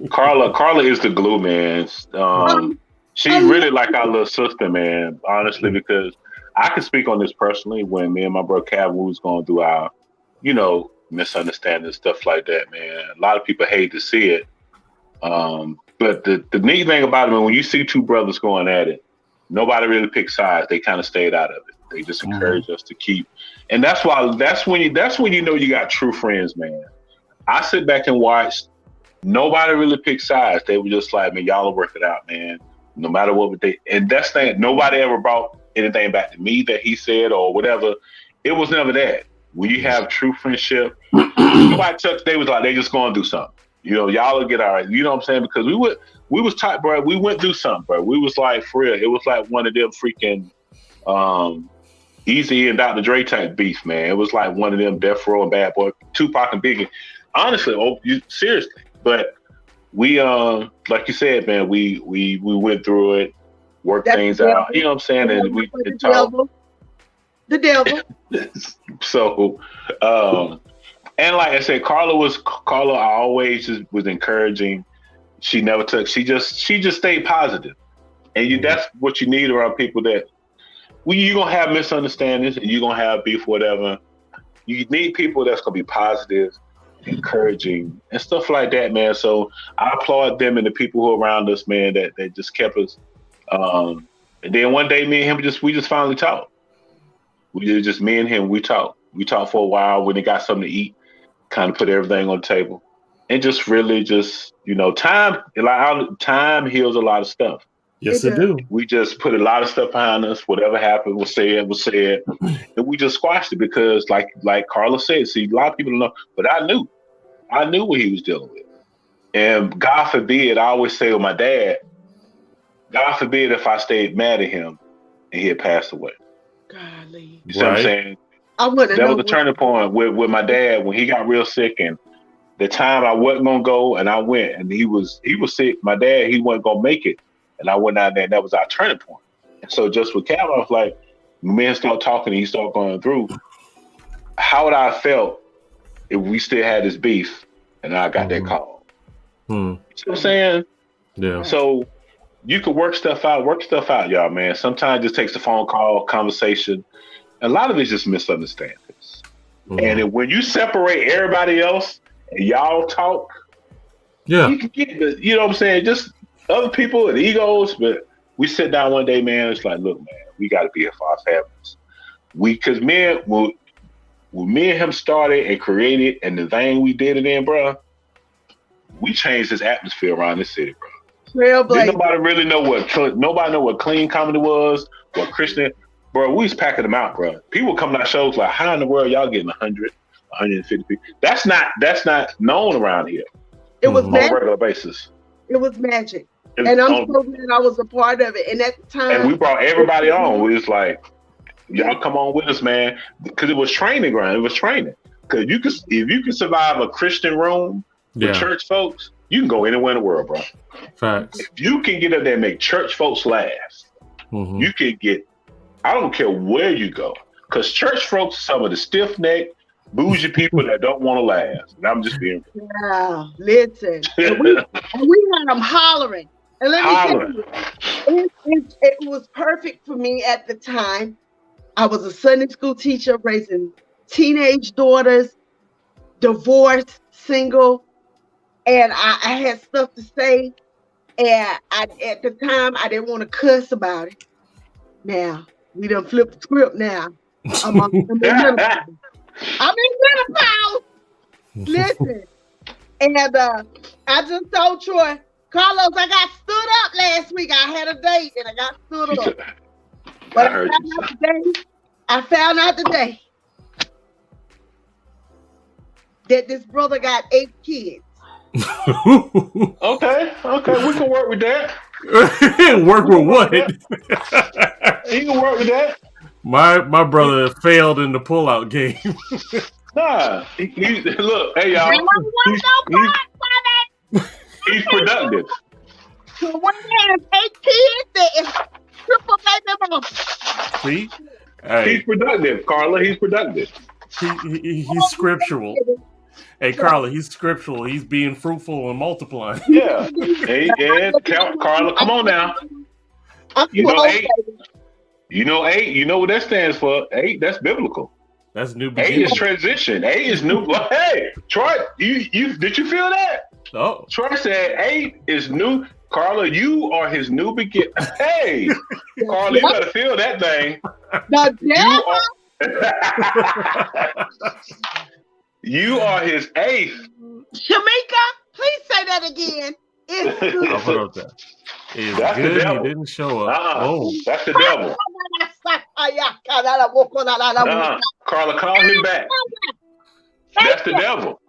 S3: Carla is the glue, man. She's really like our little sister, man, honestly, because I can speak on this personally. When me and my brother Calvin was going through our, misunderstanding, stuff like that, man. A lot of people hate to see it. But the neat thing about it, man, when you see two brothers going at it, nobody really picked sides. They kind of stayed out of it. They just encouraged us to keep. And that's when you know you got true friends, man. I sit back and watch. Nobody really picked sides. They were just like, man, y'all will work it out, man. No matter what and that's thing. Nobody ever brought anything back to me that he said or whatever. It was never that. When you have true friendship, nobody touched. They was like, they just going to do something. Y'all will get all right. You know what I'm saying? Because we was tight, bro. We went through something, bro. We was like, for real. It was like one of them freaking Easy and Dr. Dre type beef, man. It was like one of them Death Row and Bad Boy, Tupac and Biggie. Honestly, seriously. But we, like you said, man, we went through it, worked things out. You know what I'm saying? And we talked.
S2: The devil.
S3: So, And like I said, Carla. I always just was encouraging. She never took. She just stayed positive, and that's what you need around people that. Well, you're gonna have misunderstandings and you're gonna have beef, whatever. You need people that's gonna be positive, encouraging, and stuff like that, man. So I applaud them and the people who are around us, man, that just kept us. And then one day, me and him we just finally talked. We just me and him. We talked. We talked for a while when they got something to eat. Kind of put everything on the table, and just really time heals a lot of stuff.
S1: Yes, it do.
S3: We just put a lot of stuff behind us. Whatever happened was said, and we just squashed it because, like Carla said, see, a lot of people don't know, but I knew what he was dealing with. And God forbid, I always say with my dad, God forbid if I stayed mad at him and he had passed away.
S2: Golly.
S3: You see what I'm saying?
S2: I wouldn't.
S3: That was the turning point with my dad when he got real sick, and the time I wasn't gonna go and I went, and he was sick. My dad, he wasn't gonna make it. And I went out there, and that was our turning point. And so just with Cal, I was like, men start talking, and he started going through. How would I have felt if we still had this beef and I got that call? You know what I'm saying?
S1: Yeah.
S3: So you can work stuff out, y'all, man. Sometimes it just takes a phone call, conversation. A lot of it's just misunderstandings. And when you separate everybody else and y'all talk, you can get you know what I'm saying? Just other people and egos, but we sit down one day, man. It's like, look, man, we got to be here for our families. Because man, when me and him started and created, and the thing we did it in, bro, we changed this atmosphere around this city, bro. Didn't nobody really know what clean comedy was, what Christian, bro. We was packing them out, bro. People coming out shows like, how in the world y'all getting 100, 150 people? That's not known around here.
S2: It was
S3: on a regular basis.
S2: It was magic. And I'm so glad I was a part of it. And at the time,
S3: and we brought everybody on. We was like, y'all come on with us, man. Because it was training ground. It was training. Because if you can survive a Christian room with church folks, you can go anywhere in the world, bro.
S1: Facts.
S3: If you can get up there and make church folks laugh, you can get, I don't care where you go. Because church folks are some of the stiff-necked, bougie people that don't want to laugh. And I'm just being real.
S2: Yeah, listen. And we had them hollering. And let me tell you, it was perfect for me at the time. I was a Sunday school teacher raising teenage daughters, divorced, single, and I had stuff to say. And at the time, I didn't want to cuss about it. Now, we done flipped the script now. I'm in menopause. Listen. And I just told Troy, Carlos, I got stood up last week. I had a date and I got stood up. But I found out today that this brother got 8 kids.
S3: Okay, we can work with that.
S1: Work with what?
S3: He can work with that.
S1: My brother failed in the pullout game.
S3: Nah, look, hey y'all. He's productive.
S2: So one man has 8 kids that is triple baby mama.
S1: See? Hey.
S3: He's productive, Carla. He's productive.
S1: He's scriptural. Hey, Carla, he's scriptural. He's being fruitful and multiplying.
S3: Yeah. Hey, Carla, come on now. You know 8. You know 8. You know what that stands for. 8, that's biblical.
S1: That's new.
S3: 8 is transition. 8 is new. Hey, Troy, you did you feel that?
S1: Oh.
S3: Troy said 8 is new. Carla, you are his new beginning. Hey, Carla, you better feel that thing. You are his 8th.
S2: Shamika, please say that again. It's good.
S1: I'll put up that. It's
S3: That's
S1: good.
S3: The devil.
S1: He didn't show up. Oh,
S3: that's the devil. Carla, call him back. That's the devil.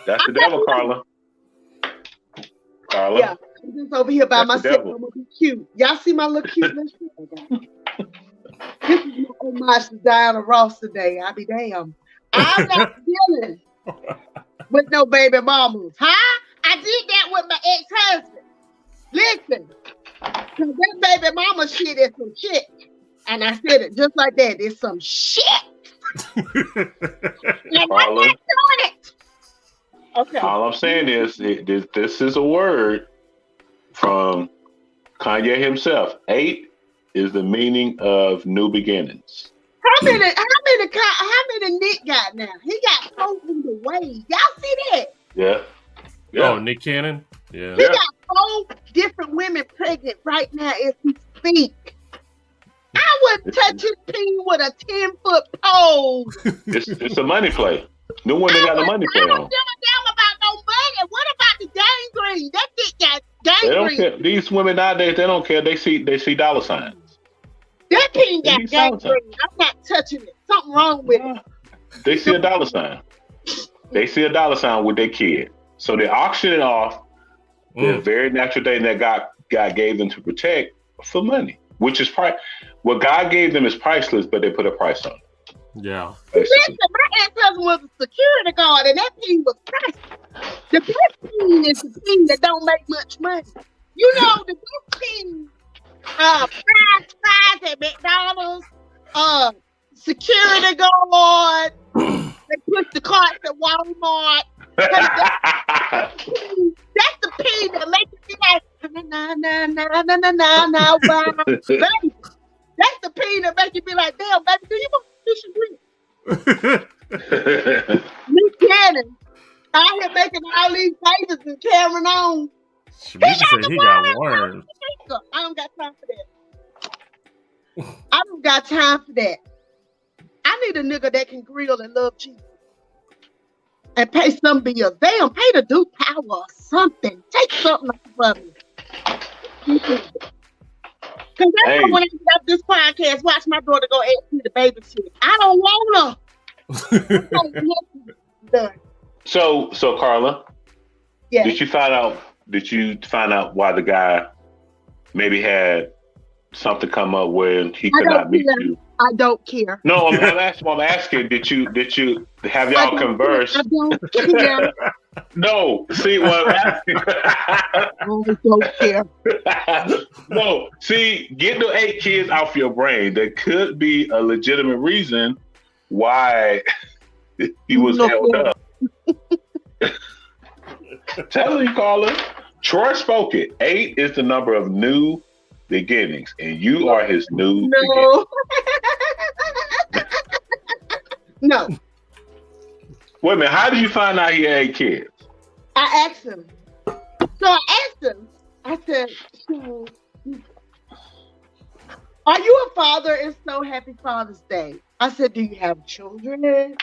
S3: That's the devil, Carla.
S2: Yeah, I'm just over here by myself. I'm gonna be cute. Y'all see my little cute little shit? This is my homage to Diana Ross today. I'll be damned. I'm not dealing with no baby mamas, huh? I did that with my ex-husband. Listen, cause that baby mama shit is some shit. And I said it just like that. It's some shit. And I'm not doing it. Okay.
S3: All I'm saying is this is a word from Kanye himself. 8 is the meaning of new beginnings.
S2: How many Nick got now? He got 4 in the way. Y'all see that?
S3: Yeah.
S1: Oh, Nick Cannon? Yeah.
S2: He got 4 different women pregnant right now as we speak. I wouldn't touch his peen with a 10-foot pole.
S3: It's a money play. New one they got a money play on.
S2: I don't give a damn about no money. What about the gangrene? That dick got gangrene.
S3: They don't care. These women nowadays, they don't care. They see dollar signs.
S2: That peen got gangrene. I'm not touching it. Something wrong with it.
S3: They see a dollar sign. They see a dollar sign with their kid. So they auction it off the very natural thing that God gave them to protect for money, which is what God gave them is priceless, but they put a price on it.
S1: Yeah.
S2: Listen, my ex-husband was a security guard, and that peen was priceless. The best peen is the peen that don't make much money. You know, the best peen, fries at McDonald's, security guard, they push the carts at Walmart. That's the peen that makes you be like, na, wow. Baby, that's the peen that makes you be like, damn, baby, do you want fish and grits? Nick Cannon out here making all these babies and carrying on.
S1: He got worms.
S2: I don't got time for that. I need a nigga that can grill and love Jesus. And pay some bills. Damn, pay the due power or something. Take something from me. Because that's when I get up this podcast, watch my daughter go ask me to babysit. I don't want her.
S3: So Carla,
S2: yeah.
S3: Did you find out why the guy maybe had something come up when he could not meet you?
S2: I don't care.
S3: No, I'm asking. Did you have y'all converse?
S2: I don't care.
S3: No, see what I'm asking.
S2: I don't care.
S3: No, see, get the 8 kids off your brain. There could be a legitimate reason why he was held up. Tell you, Carla. Troy spoke it. 8 is the number of new beginnings, and you are his new beginning.
S2: No.
S3: Wait a minute. How did you find out he had 8 kids?
S2: I asked him. So I asked him. I said, so, are you a father? And so happy Father's Day. I said, do you have children?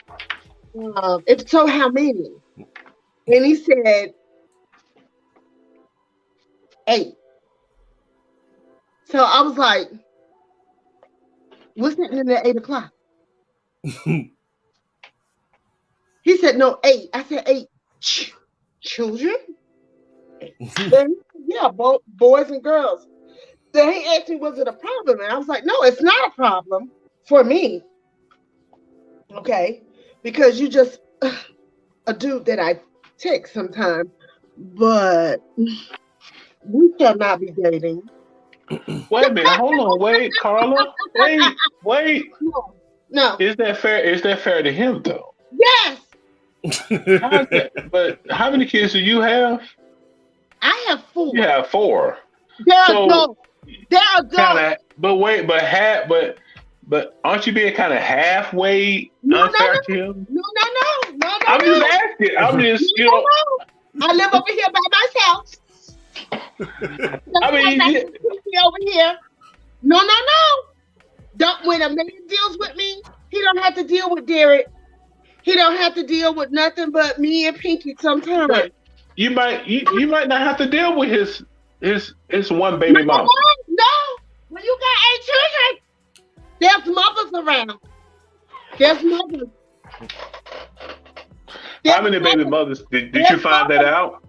S2: If so, how many? And he said, 8. So I was like, what's happening at 8 o'clock? He said, no, 8. I said, 8 children? Then, yeah, boys and girls. Then he asked me, was it a problem? And I was like, no, it's not a problem for me. Okay? Because you just a dude that I text sometimes, but we shall not be dating.
S3: Wait a minute, hold on, wait, Carla. Wait.
S2: No.
S3: Is that fair? Is that fair to him though?
S2: Yes.
S3: But how many kids do you have?
S2: I have 4.
S3: You have 4.
S2: They're adults.
S3: But aren't you being kind of halfway unfair to him?
S2: No.
S3: I'm just asking. I'm just,
S2: I live over here by myself.
S3: I mean,
S2: over here. No. Don't. When a man deals with me, he don't have to deal with Derek. He don't have to deal with nothing but me and Pinky sometimes.
S3: But you might not have to deal with his one baby mama.
S2: No. When you got 8 children, there's mothers around. There's mothers.
S3: How many baby mothers did you find that out?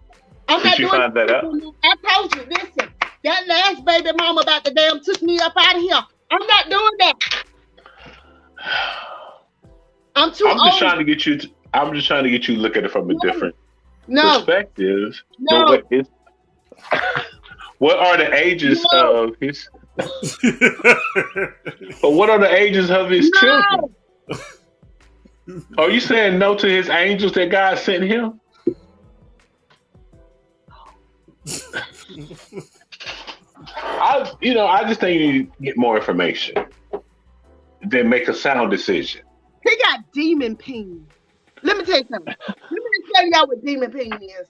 S3: Did you find that out?
S2: I told you, listen, that last baby mama about the damn took me up out of here. I'm not doing that. I'm just trying to get you to look at it from a different perspective. No.
S3: What are the ages of his? But what are the ages of his children? Are you saying no to his angels that God sent him? I just think you need to get more information, then make a sound decision.
S2: He got demon pain. Let me tell you something. Let me tell y'all what demon pain is.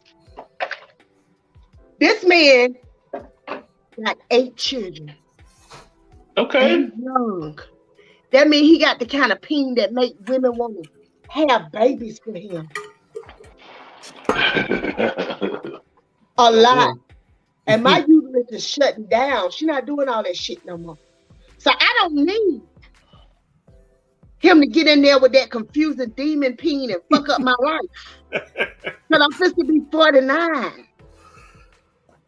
S2: This man got 8 children.
S3: Okay.
S2: And young. That means he got the kind of pain that make women want to have babies for him. A lot. And my uterus is shutting down. She's not doing all that shit no more. So I don't need him to get in there with that confusing demon pain and fuck up my life. Because I'm supposed to be 49.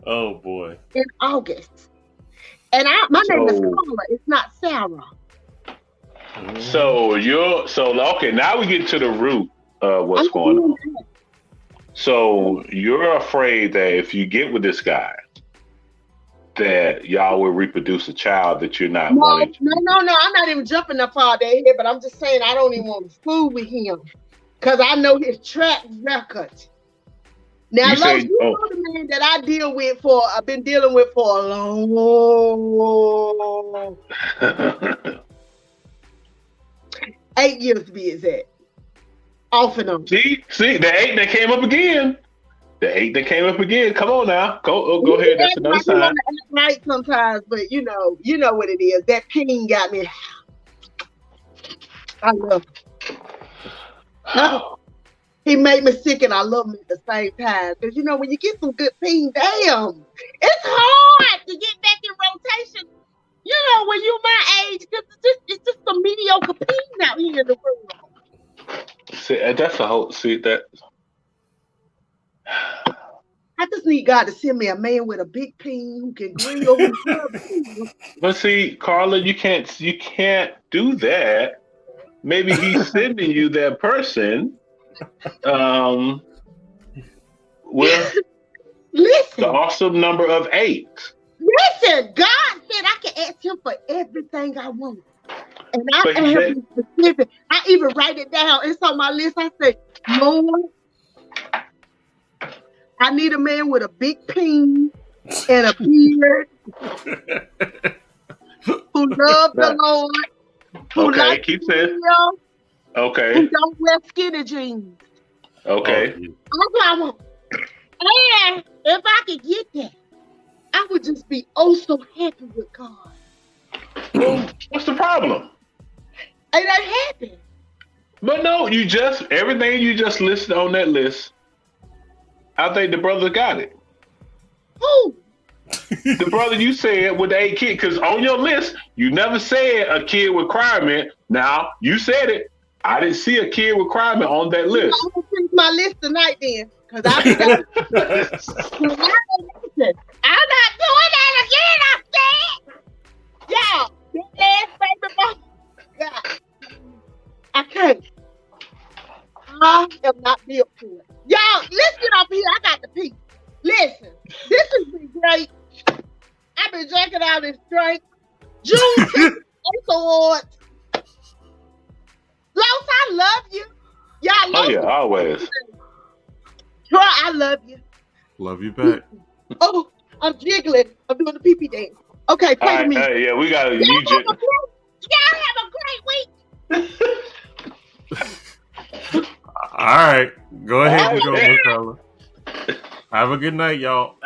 S3: Oh boy.
S2: In August. And my name is Carla. It's not Sarah.
S3: So okay, now we get to the root of what's going on. So you're afraid that if you get with this guy, that y'all will reproduce a child that you're not wanting to.
S2: No. I'm not even jumping that far there, but I'm just saying I don't even want to fool with him. Because I know his track record. Now, you know the man that I've been dealing with for a long 8 years to be exact. Off and on.
S3: See, the 8 that came up again. Come on now. Go ahead. That's another sign.
S2: Right sometimes, but you know what it is. That pain got me. I love him. He made me sick and I love him at the same time. Because when you get some good pain, damn, it's hard to get back in rotation. When you're my age, it's just some mediocre pain out here in the world.
S3: See, that's a whole. See that.
S2: I just need God to send me a man with a big peen who can grill me.
S3: But see, Carla, you can't do that. Maybe he's sending you that person. With
S2: listen,
S3: the awesome number of 8.
S2: Listen, God said I can ask him for everything I want. And I am specific. I even write it down. It's on my list. I say, Lord, I need a man with a big peen and a beard who loves the Lord. Who likes
S3: keep saying. Okay.
S2: Who don't wear skinny jeans.
S3: Okay.
S2: That's what I want. And if I could get that, I would just be so happy with God.
S3: Well, what's the problem?
S2: It ain't happy.
S3: But no, everything you just listed on that list, I think the brother got it.
S2: Who?
S3: The brother you said with the 8 kids, because on your list, you never said a kid requirement. Now, you said it. I didn't see a kid requirement on that list.
S2: I'm going to finish my list tonight then. Because I'm not doing that again, I said. Y'all, this last baby mama. God. I can't. I am not built for it. Y'all, let's get off here. I got to pee. Listen, this has been great. I've been drinking all this drink. June Awards. Los, I love you. Y'all love
S3: you. Always.
S2: Troy, I love you.
S1: Love you back.
S2: Oh, I'm jiggling. I'm doing the pee-pee dance. Okay, play me.
S3: Yeah, we got to.
S2: Y'all have a great
S1: week. All right. Go ahead and go, Carla. Have a good night, y'all.